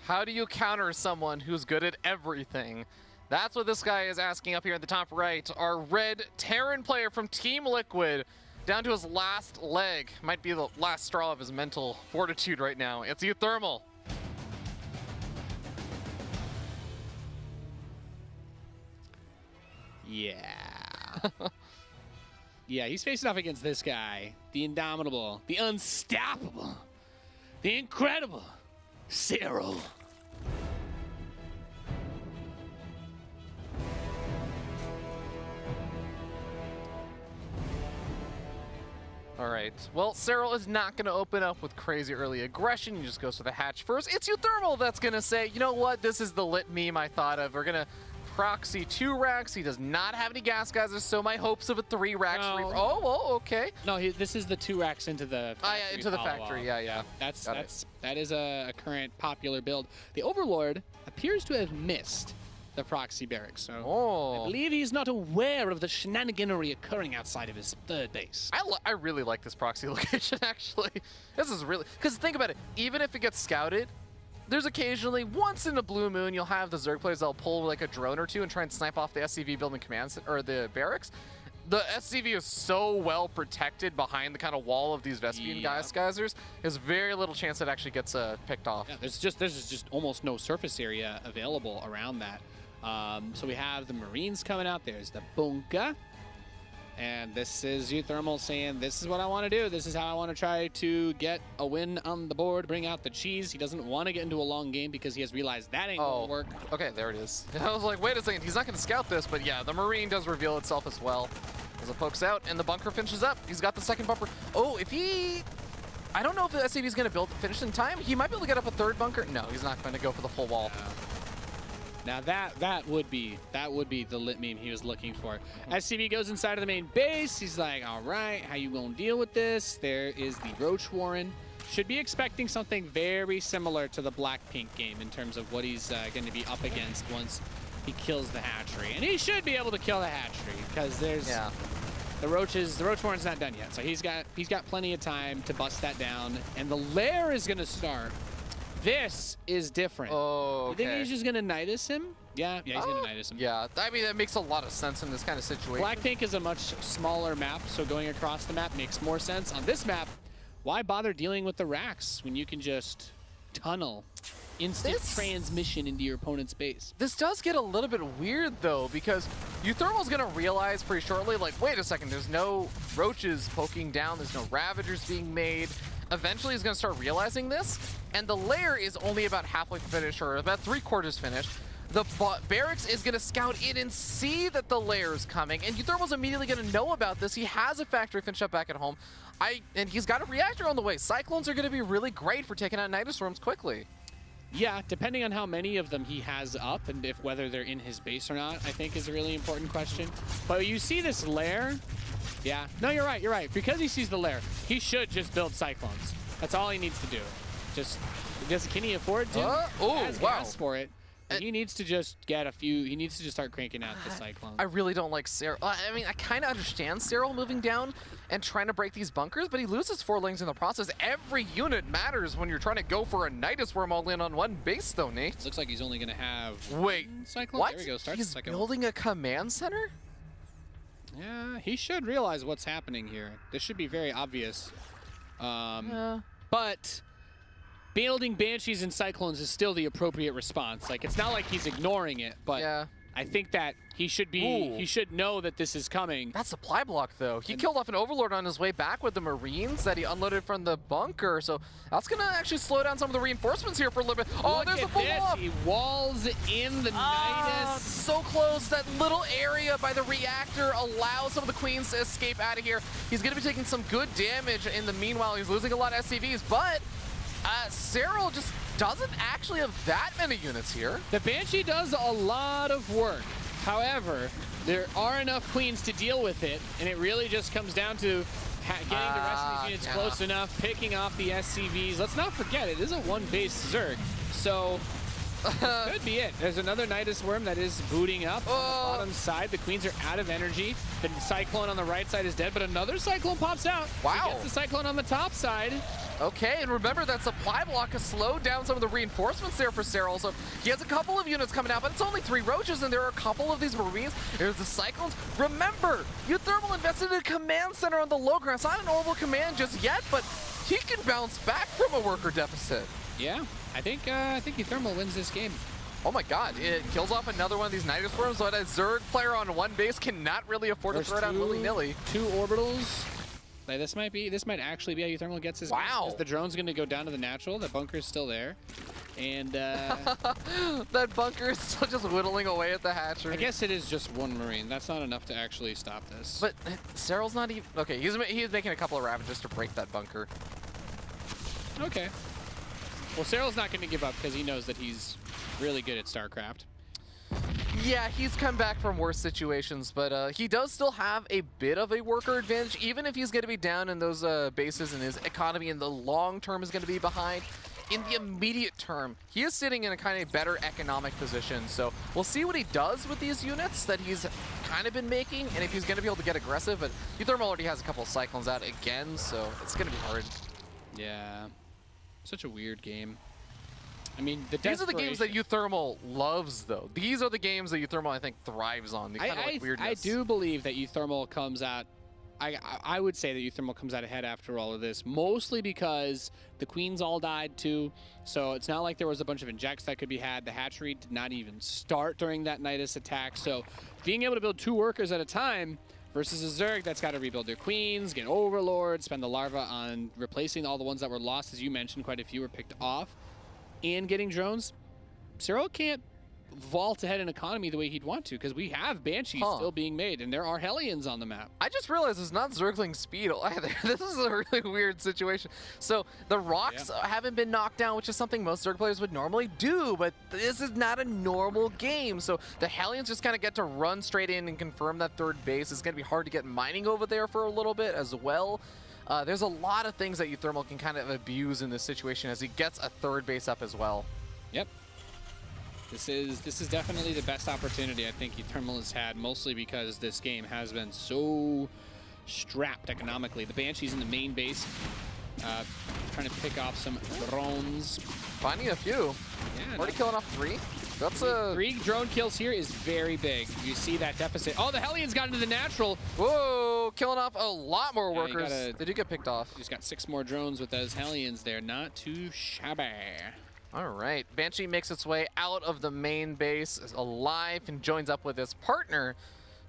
How do you counter someone who's good at everything? That's what this guy is asking up here in the top right. Our red Terran player from Team Liquid, down to his last leg. Might be the last straw of his mental fortitude right now. It's uThermal. Yeah. Yeah, he's facing off against this guy. The indomitable, the unstoppable, the incredible Serral. All right. Well, Serral is not going to open up with crazy early aggression. He just goes for the hatch first. It's uThermal that's going to say, you know what? This is the lit meme I thought of. We're going to proxy 2 racks. He does not have any gas geysers, so my hopes of a 3 racks. No. Oh, well, okay. No, this is the 2 racks into the factory. Yeah, into the follow-up. factory. Yeah. That is a current popular build. The Overlord appears to have missed the proxy barracks, so I believe he's not aware of the shenaniganery occurring outside of his third base. I really like this proxy location, actually. This is really... Because think about it. Even if it gets scouted, there's occasionally, once in a blue moon, you'll have the Zerg players that'll pull like a drone or 2 and try and snipe off the SCV building command or the barracks. The SCV is so well protected behind the kind of wall of these Vespian gas geysers. There's very little chance it actually gets picked off. Yeah, there's just almost no surface area available around that. So we have the Marines coming out. There's the bunker. And this is uThermal saying, this is what I want to do. This is how I want to try to get a win on the board, bring out the cheese. He doesn't want to get into a long game because he has realized that ain't going to work. Okay, there it is. I was like, wait a second. He's not going to scout this. But yeah, the Marine does reveal itself as well. As it pokes out, and the bunker finishes up. He's got the second bumper. Oh, if he... I don't know if the SCV is going to finish in time. He might be able to get up a 3rd bunker. No, he's not going to go for the full wall. Now that would be the lit meme he was looking for. SCV goes inside of the main base. He's like, all right, how you gonna deal with this? There is the Roach Warren. Should be expecting something very similar to the Black-Pink game in terms of what he's going to be up against once he kills the hatchery. And he should be able to kill the hatchery because there's the Roach Warren's not done yet. So he's got plenty of time to bust that down. And the lair is gonna start. This is different. Oh, okay. You think he's just going to Nidus him? Yeah, he's going to Nidus him. Yeah, I mean, that makes a lot of sense in this kind of situation. Black-Pink is a much smaller map, so going across the map makes more sense. On this map, why bother dealing with the racks when you can just tunnel instant transmission into your opponent's base? This does get a little bit weird, though, because uThermal's going to realize pretty shortly, like, wait a second, there's no roaches poking down, there's no ravagers being made. Eventually, he's going to start realizing this, and the lair is only about halfway finished, or about 3/4 finished. The barracks is going to scout in and see that the lair is coming, and uThermal's immediately going to know about this. He has a factory finish up back at home, and he's got a reactor on the way. Cyclones are going to be really great for taking out Nidus Swarms quickly. Yeah, depending on how many of them he has up and whether they're in his base or not, I think is a really important question. But you see this lair. Yeah, no, you're right. Because he sees the lair, he should just build Cyclones. That's all he needs to do. Can he afford to? He has gas for it. He needs to just get a few. He needs to just start cranking out the Cyclones. I really don't like Serral. I mean, I kind of understand Serral moving down and trying to break these bunkers, but he loses 4 lanes in the process. Every unit matters when you're trying to go for a Nidus Worm all in on one base, though, Nate. Looks like he's only going to have Cyclone. What? There we go. Starts He's the second building a command center? Yeah, he should realize what's happening here. This should be very obvious. But building Banshees and Cyclones is still the appropriate response. Like, it's not like he's ignoring it, but I think that he should be. He should know that this is coming. That supply block, though. He killed off an Overlord on his way back with the Marines that he unloaded from the bunker. So that's going to actually slow down some of the reinforcements here for a little bit. Oh, there's a full wall. He walls in the Nidus. So close. That little area by the reactor allows some of the Queens to escape out of here. He's going to be taking some good damage in the meanwhile. He's losing a lot of SCVs, but Serral just doesn't actually have that many units here. The Banshee does a lot of work. However, there are enough Queens to deal with it, and it really just comes down to getting the rest of these units close enough, picking off the SCVs. Let's not forget, it is a 1-base Zerg, so this could be it. There's another Nidus Worm that is booting up on the bottom side. The Queens are out of energy. The Cyclone on the right side is dead, but another Cyclone pops out. Wow. He gets the Cyclone on the top side. Okay, and remember that supply block has slowed down some of the reinforcements there for Serral, so he has a couple of units coming out, but it's only 3 Roaches, and there are a couple of these Marines. There's the Cyclones. Remember, uThermal invested in a command center on the low ground. It's not an orbital command just yet, but he can bounce back from a worker deficit. Yeah, I think uThermal wins this game. Oh my god, it kills off another one of these Nidus Worms, but a Zerg player on 1 base cannot really afford to throw it out willy-nilly. 2 orbitals. Like, this might actually be how uThermal gets his game, because the drone's going to go down to the natural. The bunker's still there. And That bunker is still just whittling away at the hatchery. I guess it is just one Marine. That's not enough to actually stop this. But Serral's not even... Okay, he's making a couple of ravages to break that bunker. Okay. Well, Serral's not going to give up because he knows that he's really good at StarCraft. Yeah, he's come back from worse situations, but he does still have a bit of a worker advantage, even if he's going to be down in those bases and his economy in the long term is going to be behind. In the immediate term, he is sitting in a kind of better economic position, so we'll see what he does with these units that he's kind of been making, and if he's going to be able to get aggressive, but uThermal already has a couple of Cyclones out again, so it's going to be hard. Yeah. Such a weird game. I mean, These are the games that uThermal loves, though. These are the games that uThermal, I think, thrives on. The kind of like weirdness. I do believe that uThermal comes out. I would say that uThermal comes out ahead after all of this, mostly because the queens all died too. So it's not like there was a bunch of injects that could be had. The hatchery did not even start during that Nidus attack. So being able to build 2 workers at a time versus a Zerg that's got to rebuild their queens, get Overlord, spend the larva on replacing all the ones that were lost, as you mentioned, quite a few were picked off, and getting drones. Serral can't vault ahead in economy the way he'd want to because we have Banshees still being made and there are Hellions on the map. I just realized it's not Zergling speed either. This is a really weird situation. So the rocks haven't been knocked down, which is something most Zerg players would normally do, but this is not a normal game. So the Hellions just kind of get to run straight in and confirm that 3rd base. It's going to be hard to get mining over there for a little bit as well. There's a lot of things that uThermal can kind of abuse in this situation as he gets a 3rd base up as well. Yep. This is definitely the best opportunity I think uThermal has had, mostly because this game has been so strapped economically. The Banshees in the main base, trying to pick off some drones. Finding a few. Yeah, already killing off 3. That's a 3 drone kills here is very big. You see that deficit. Oh, the Hellions got into the natural. Whoa, killing off a lot more Yeah, workers. They do get picked off. He's got 6 more drones with those Hellions there. Not too shabby. All right, Banshee makes its way out of the main base, is alive, and joins up with his partner,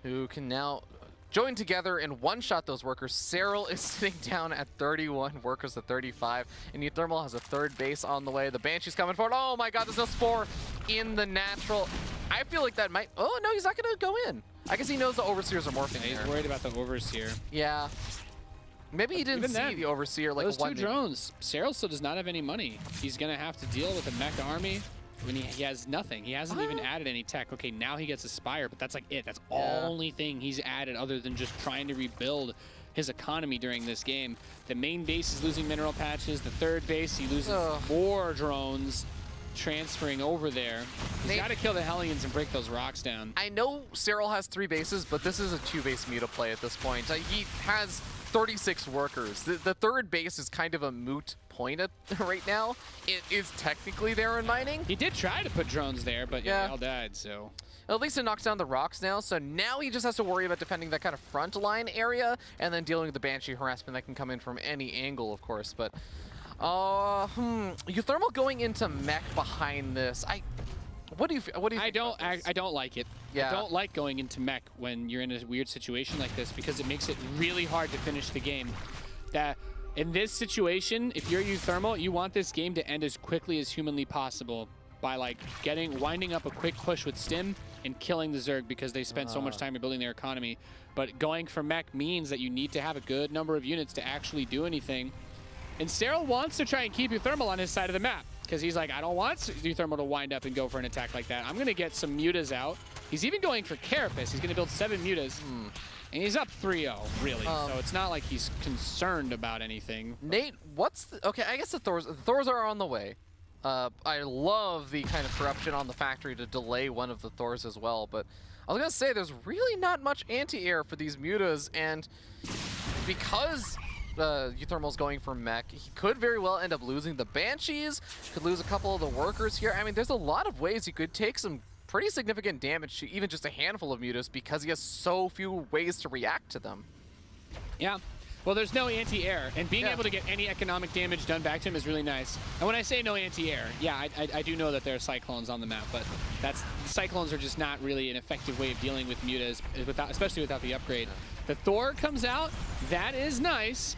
who can now join together and one-shot those workers. Serral is sitting down at 31 workers to 35, and uThermal has a 3rd base on the way. The Banshee's coming forward. Oh my god, there's no Spore in the natural. I feel like that might... Oh, no, he's not going to go in. I guess he knows the Overseers are morphing He's there. worried about the Overseer. Yeah. Maybe he didn't Even see then, the Overseer like those 2 one drones. Serral still does not have any money. He's going to have to deal with a mech army when he has nothing. He hasn't even added any tech. Okay, now he gets a Spire, but that's like it. That's the only thing he's added other than just trying to rebuild his economy during this game. The main base is losing mineral patches. The 3rd base, he loses more drones transferring over there. He's got to kill the Hellions and break those rocks down. I know Serral has 3 bases, but this is a 2-base meta play at this point. He has 36 workers. The 3rd base is kind of a moot point right now. It is technically there in mining. He did try to put drones there, but yeah, they all died, so... At least it knocks down the rocks now, so now he just has to worry about defending that kind of front line area and then dealing with the Banshee harassment that can come in from any angle, of course. But, uThermal going into mech behind this. What do you I don't like it. Yeah. I don't like going into mech when you're in a weird situation like this because it makes it really hard to finish the game. In this situation, if you're uThermal, you want this game to end as quickly as humanly possible by like winding up a quick push with Stim and killing the Zerg because they spent so much time rebuilding their economy. But going for mech means that you need to have a good number of units to actually do anything. And Serral wants to try and keep uThermal on his side of the map because he's like, I don't want uThermal to wind up and go for an attack like that. I'm going to get some mutas out. He's even going for Carapace. He's going to build 7 mutas. And he's up 3-0, really. So it's not like he's concerned about anything. Nate, okay, I guess the Thors are on the way. I love the kind of corruption on the factory to delay one of the Thors as well, but I was going to say there's really not much anti-air for these mutas, and because uThermal's going for mech, he could very well end up losing the Banshees, could lose a couple of the workers here. I mean, there's a lot of ways he could take some pretty significant damage to even just a handful of mutas because he has so few ways to react to them. Yeah. Well, there's no anti-air, and being able to get any economic damage done back to him is really nice. And when I say no anti-air, yeah, I do know that there are Cyclones on the map, but Cyclones are just not really an effective way of dealing with mutas, especially without the upgrade. The Thor comes out, that is nice.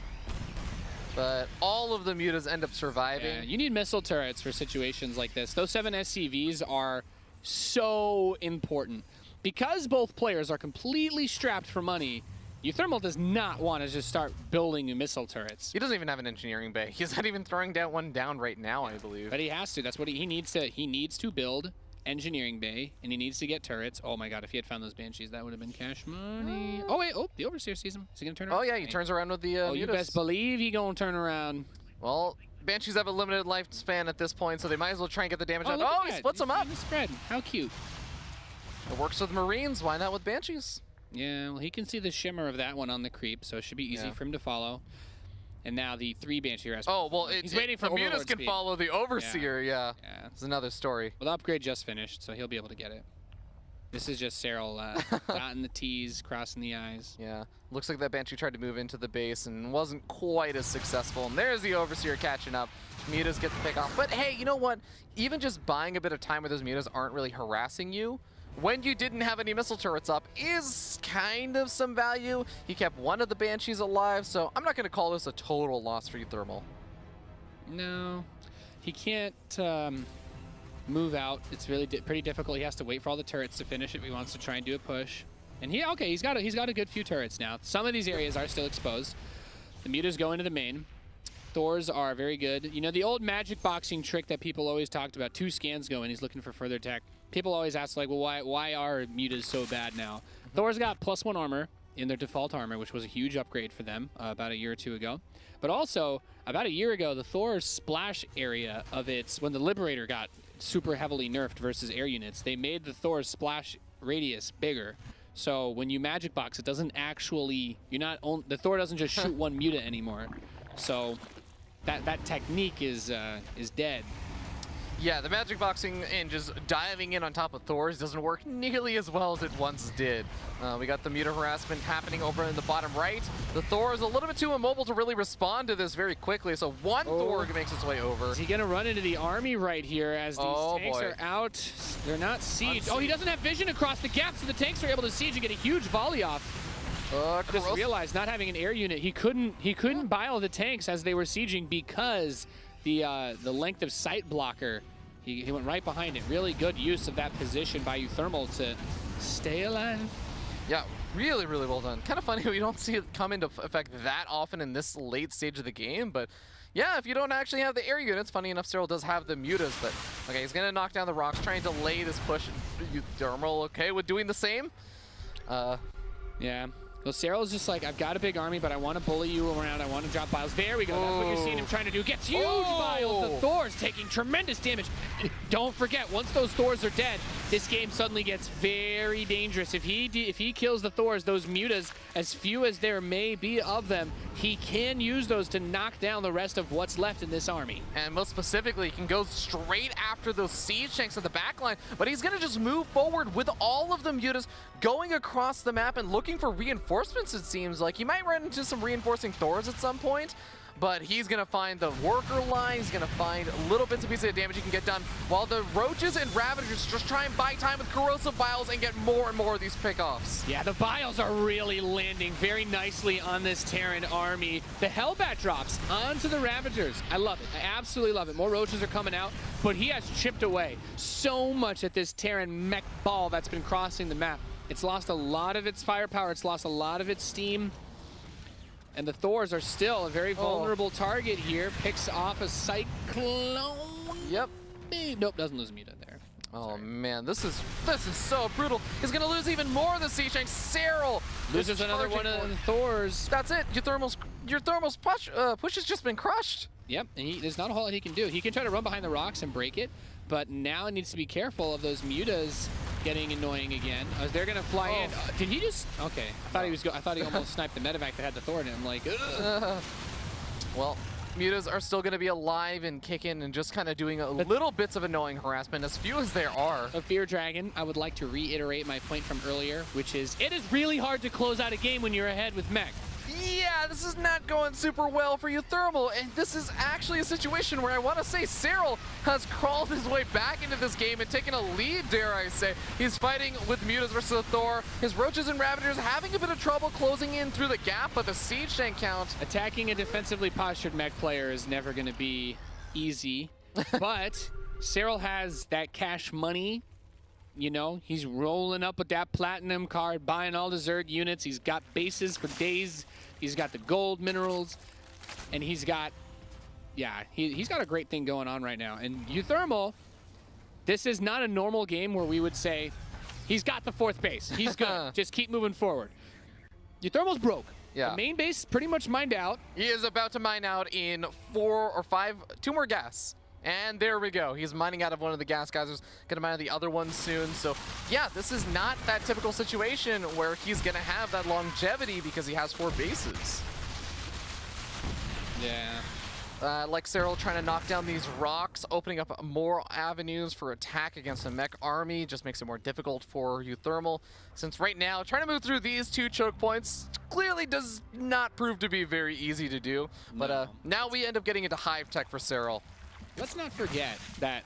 But all of the mutas end up surviving. Yeah, you need missile turrets for situations like this. Those 7 SCVs are so important. Because both players are completely strapped for money, uThermal does not want to just start building new missile turrets. He doesn't even have an engineering bay. He's not even throwing one down right now, I believe. But he has to. That's what he needs to. He needs to build engineering bay, and he needs to get turrets. Oh my god, if he had found those Banshees, that would have been cash money. Oh wait, oh, the Overseer sees him. Is he gonna turn around? Oh yeah, he turns around with the Oh, you mutas. best believe he gonna turn around. Well, Banshees have a limited lifespan at this point, so they might as well try and get the damage out. look at Oh, he that. splits them up. He's spread. How cute. It works with Marines. Why not with Banshees? Yeah, well, he can see the shimmer of that one on the creep, so it should be easy Yeah. for him to follow. And now the 3 Banshee rescue. Oh, well, he's waiting for the mutas Overlord can speed. follow the Overseer, yeah. Yeah. It's another story. Well, the upgrade just finished, so he'll be able to get it. This is just Serral dotting the T's, crossing the I's. Yeah, looks like that Banshee tried to move into the base and wasn't quite as successful. And there's the Overseer catching up. Mutas get the pick off. But hey, you know what? Even just buying a bit of time where those mutas aren't really harassing you, when you didn't have any missile turrets up, is kind of some value. He kept one of the Banshees alive, so I'm not going to call this a total loss for uThermal. No, he can't move out. It's really pretty difficult. He has to wait for all the turrets to finish if he wants to try and do a push. And he's got a good few turrets now. Some of these areas are still exposed. The mutas go into the main. Thors are very good. You know, the old magic boxing trick that people always talked about, 2 scans go in, he's looking for further attack. People always ask, like, well, why are mutas so bad now? Thor's got +1 armor in their default armor, which was a huge upgrade for them about a year or 2 ago. But also, about a year ago, the Thor's splash area of its, when the Liberator got super heavily nerfed versus air units, they made the Thor's splash radius bigger. So when you magic box, it doesn't actually, the Thor doesn't just shoot one muta anymore. So that technique is dead. Yeah, the magic boxing and just diving in on top of Thors doesn't work nearly as well as it once did. We got the muta harassment happening over in the bottom right. The Thor is a little bit too immobile to really respond to this very quickly, so one Thor makes its way over. Is he going to run into the army right here as these tanks boy. are out? They're not sieged. Oh, he doesn't have vision across the gap, so the tanks are able to siege and get a huge volley off. I just realized, not having an air unit, he couldn't bile the tanks as they were sieging because the length of sight blocker, he went right behind it. Really good use of that position by uThermal to stay alive. Yeah, really, really well done. Kind of funny we don't see it come into effect that often in this late stage of the game, but yeah, if you don't actually have the air units, funny enough, Serral does have the mutas, but okay, he's gonna knock down the rocks, trying to delay this push. uThermal okay with doing the same? Yeah. Well, Serral's just like, I've got a big army, but I want to bully you around. I want to drop biles. There we go. That's what you're seeing him trying to do. Gets huge biles. The Thor's taking tremendous damage. Don't forget, once those Thors are dead, this game suddenly gets very dangerous. If he kills the Thors, those mutas, as few as there may be of them, he can use those to knock down the rest of what's left in this army. And most specifically, he can go straight after those siege tanks at the back line, but he's gonna just move forward with all of the mutas going across the map and looking for reinforcements, it seems like. He might run into some reinforcing Thors at some point, but he's gonna find the worker line, he's gonna find little bits and pieces of damage he can get done, while the Roaches and Ravagers just try and buy time with corrosive biles and get more and more of these pickoffs. Yeah, the biles are really landing very nicely on this Terran army. The Hellbat drops onto the Ravagers. I love it. I absolutely love it. More Roaches are coming out, but he has chipped away so much at this Terran mech ball that's been crossing the map. It's lost a lot of its firepower. It's lost a lot of its steam. And the Thors are still a very vulnerable target here. Picks off a Cyclone. Yep. Nope, doesn't lose Muta there. Oh Sorry. man, this is so brutal. He's gonna lose even more of the siege tanks. Serral Loses another one of the Thors. That's it. uThermal's push has just been crushed. Yep, and there's not a whole lot he can do. He can try to run behind the rocks and break it, but now he needs to be careful of those mutas getting annoying again. They're gonna fly in. Did he just? Okay, I thought he almost sniped the medevac that had the Thor in it. I'm like, ugh. Well, mutas are still gonna be alive and kicking and just kind of doing little bits of annoying harassment, as few as there are. A Fear Dragon, I would like to reiterate my point from earlier, which is it is really hard to close out a game when you're ahead with mech. Yeah, this is not going super well for uThermal, and this is actually a situation where I want to say Serral has crawled his way back into this game and taken a lead, dare I say. He's fighting with Mutas versus Thor. His Roaches and Ravagers having a bit of trouble closing in through the gap, but the siege tank count. Attacking a defensively postured mech player is never going to be easy, but Serral has that cash money. You know, he's rolling up with that platinum card, buying all the Zerg units. He's got bases for days. He's got the gold minerals, and he's got, yeah, he's got a great thing going on right now. And uThermal, this is not a normal game where we would say, he's got the 4th base. He's good. Just keep moving forward. uThermal's broke. Yeah. The main base is pretty much mined out. He is about to mine out in 4 or 5, 2 more gas. And there we go. He's mining out of one of the gas geysers, gonna mine out the other one soon. So yeah, this is not that typical situation where he's gonna have that longevity because he has 4 bases. Yeah. Like Serral trying to knock down these rocks, opening up more avenues for attack against the mech army, just makes it more difficult for uThermal. Since right now, trying to move through these 2 choke points clearly does not prove to be very easy to do. But now we end up getting into hive tech for Serral. Let's not forget that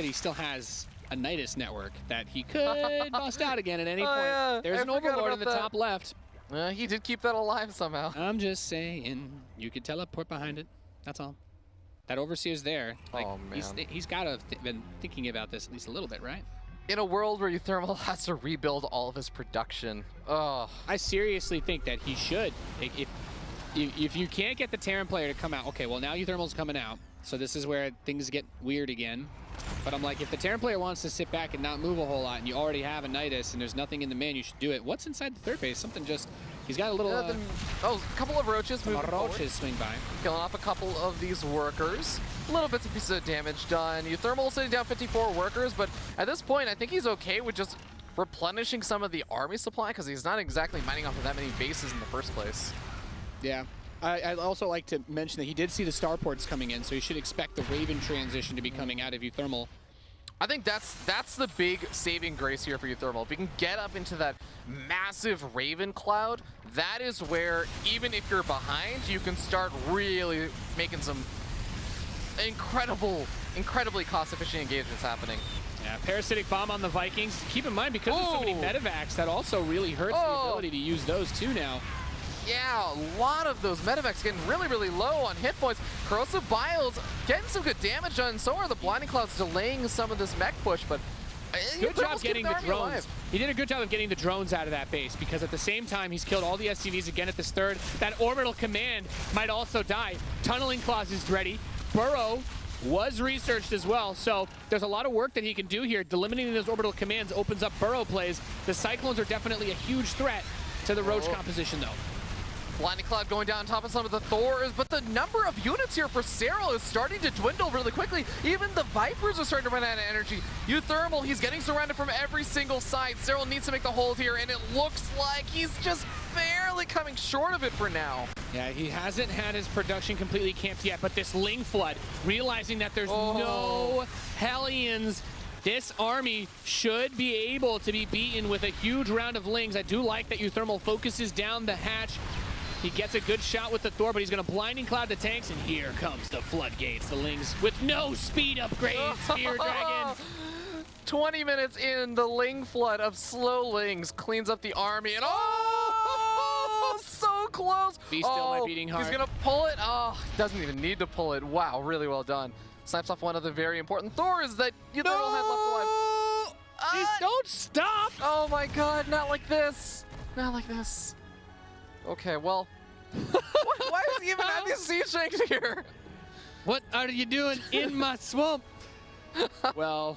he still has a Nidus network that he could bust out again at any point. Yeah, There's an Overlord in the top left. He did keep that alive somehow. I'm just saying, you could teleport behind it. That's all. That Overseer's there. Like, Oh, man. He's got to have been thinking about this at least a little bit, right? In a world where uThermal has to rebuild all of his production. Oh, I seriously think that he should. If you can't get the Terran player to come out, okay, well now uThermal's coming out, so this is where things get weird again. But I'm like, if the Terran player wants to sit back and not move a whole lot, and you already have a Nidus, and there's nothing in the man, you should do it. What's inside the 3rd base? Something just, he's got a little, a couple of roaches moving forward. roaches swing by. Killing off a couple of these workers. Little bits and pieces of damage done. uThermal sitting down 54 workers, but at this point, I think he's okay with just replenishing some of the army supply because he's not exactly mining off of that many bases in the first place. Yeah. I'd also like to mention that he did see the starports coming in, so you should expect the Raven transition to be coming out of uThermal. I think that's the big saving grace here for uThermal. If you can get up into that massive Raven cloud, that is where, even if you're behind, you can start really making some incredibly cost-efficient engagements happening. Yeah, Parasitic Bomb on the Vikings. Keep in mind, because there's so many medevacs, that also really hurts the ability to use those too now. Yeah, a lot of those medevacs getting really low on hit points. Corrosive Biles getting some good damage done. So are the Blinding Clouds delaying some of this mech push, but good job getting the drones. He did a good job of getting the drones out of that base, because at the same time he's killed all the SCVs again at this 3rd. That orbital command might also die. Tunneling Claws is ready. Burrow was researched as well, so there's a lot of work that he can do here. Delimiting those orbital commands opens up Burrow plays. The Cyclones are definitely a huge threat to the Roach composition, though. Blinding Cloud going down on top of some of the Thors, but the number of units here for Serral is starting to dwindle really quickly. Even the Vipers are starting to run out of energy. uThermal, he's getting surrounded from every single side. Serral needs to make the hold here, and it looks like he's just barely coming short of it for now. Yeah, he hasn't had his production completely camped yet, but this Ling Flood, realizing that there's no Hellions, this army should be able to be beaten with a huge round of Lings. I do like that uThermal focuses down the hatch. He gets a good shot with the Thor, but he's going to Blinding Cloud the tanks, and here comes the floodgates. The Lings with no speed upgrades. Spear Dragon. 20 minutes in, the Ling Flood of slow Lings cleans up the army, and so close. Be still, my beating heart. He's going to pull it. Doesn't even need to pull it. Wow, really well done. Snipes off one of the very important Thors that uThermal had left alive. Don't stop. Oh my god, not like this. Not like this. Okay, well, why does he even have these siege tanks here? What are you doing in my swamp? Well,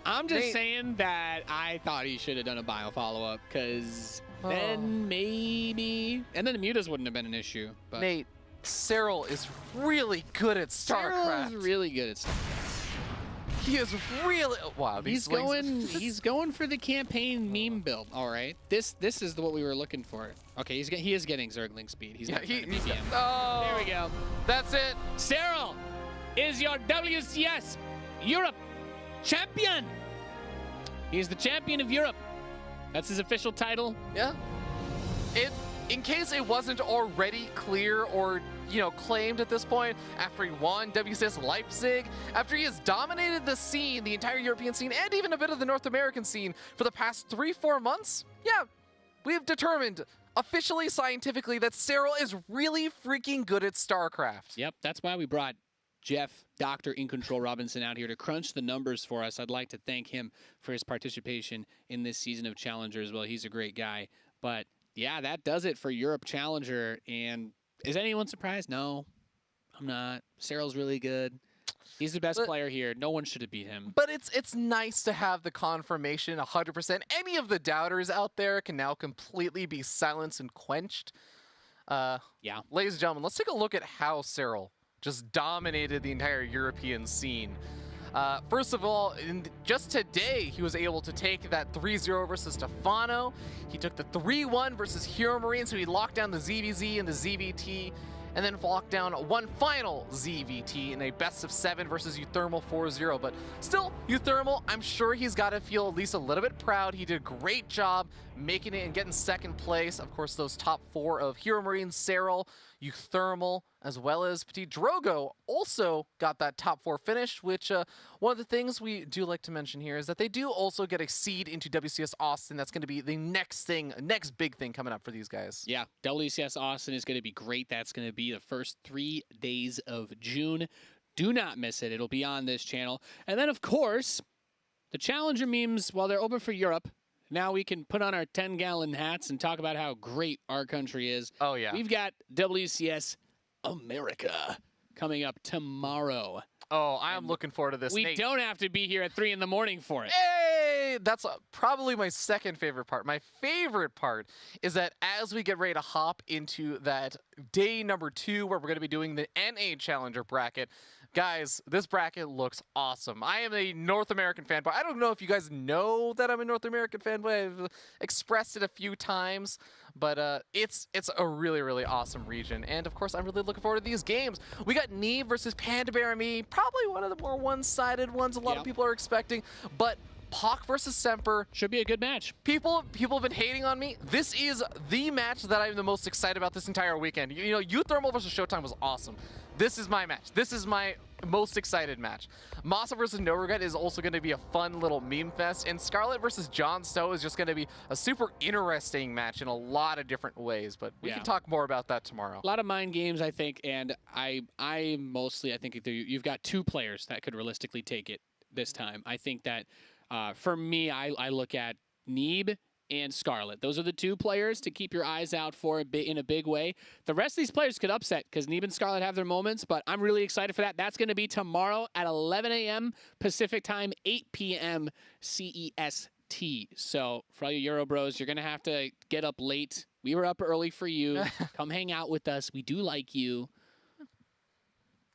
I'm just saying that I thought he should have done a bio follow-up, because then maybe, and then the mutas wouldn't have been an issue. But Nate, Serral is really good at StarCraft. Serral is really good at StarCraft. He is really wow. He's going for the campaign meme build. All right, this is what we were looking for. Okay, he is getting Zergling speed. He's not trying to BPM. There we go. That's it. Serral is your WCS Europe champion. He's the champion of Europe. That's his official title. Yeah. in case it wasn't already clear or, you know, claimed at this point, after he won WCS Leipzig, after he has dominated the scene, the entire European scene, and even a bit of the North American scene for the past 3-4 months, yeah, we've determined officially, scientifically, that Serral is really freaking good at StarCraft. Yep, that's why we brought Jeff, Dr. In Control Robinson, out here to crunch the numbers for us. I'd like to thank him for his participation in this season of Challenger as well. He's a great guy. But yeah, that does it for Europe Challenger. And is anyone surprised? No, I'm not. Serral's really good. He's the best player here. No one should have beat him. But it's nice to have the confirmation 100%. Any of the doubters out there can now completely be silenced and quenched. Yeah. Ladies and gentlemen, let's take a look at how Serral just dominated the entire European scene. First of all, just today, he was able to take that 3-0 versus Stefano. He took the 3-1 versus Hero Marine, so he locked down the ZvZ and the ZvT, and then locked down one final ZvT in a best-of-7 versus uThermal 4-0. But still, uThermal, I'm sure he's got to feel at least a little bit proud. He did a great job making it and getting second place. Of course, those top 4 of Hero Marine, Serral, uThermal, as well as Petit Drogo also got that top 4 finish, which one of the things we do like to mention here is that they do also get a seed into WCS Austin. That's going to be the next big thing coming up for these guys. Yeah, WCS Austin is going to be great. That's going to be the first 3 days of June. Do not miss it. It'll be on this channel. And then, of course, the Challenger memes, while they're open for Europe, now we can put on our 10-gallon hats and talk about how great our country is. Oh, yeah. We've got WCS America coming up tomorrow. Oh, I'm looking forward to this. We Nate, don't have to be here at 3 in the morning for it. Hey, that's probably my second favorite part. My favorite part is that as we get ready to hop into that day number 2 where we're going to be doing the NA Challenger bracket, guys, this bracket looks awesome. I am a North American fan, but I don't know if you guys know that I'm a North American fan, but I've expressed it a few times. But it's a really, really awesome region. And, of course, I'm really looking forward to these games. We got Neve versus Panda Bear and me, probably one of the more one-sided ones a lot of people are expecting. But Pock versus Semper should be a good match. People have been hating on me. This is the match that I'm the most excited about this entire weekend. You know, uThermal versus Showtime was awesome. This is my match. This is my most excited match. Masa versus No Regret is also going to be a fun little meme fest, and Scarlet versus Jon Snow is just going to be a super interesting match in a lot of different ways, but we can talk more about that tomorrow. A lot of mind games, I think, and I think you've got 2 players that could realistically take it this time. I think that for me, I look at Neeb and Scarlet. Those are the 2 players to keep your eyes out for in a big way. The rest of these players could upset because Neeb and Scarlet have their moments, but I'm really excited for that. That's going to be tomorrow at 11 a.m. Pacific time, 8 p.m. CEST. So for all you Euro bros, you're going to have to get up late. We were up early for you. Come hang out with us. We do like you.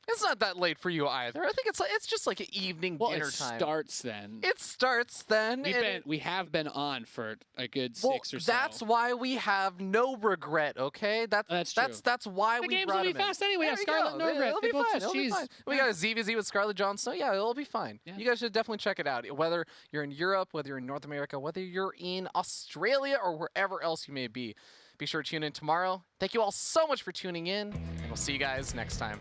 It's not that late for you either. I think it's just like an evening dinner time. It starts then. It starts then. We have been on for a good 6 or so. That's why we have No Regret, okay? That's true. That's why the we games brought will be him in. fast anyway. Scarlet, No Regret. It'll be fine. It'll be fine. We got a ZvZ with Scarlet Jon Snow. Yeah, it'll be fine. Yeah. You guys should definitely check it out. Whether you're in Europe, whether you're in North America, whether you're in Australia or wherever else you may be. Be sure to tune in tomorrow. Thank you all so much for tuning in, and we'll see you guys next time.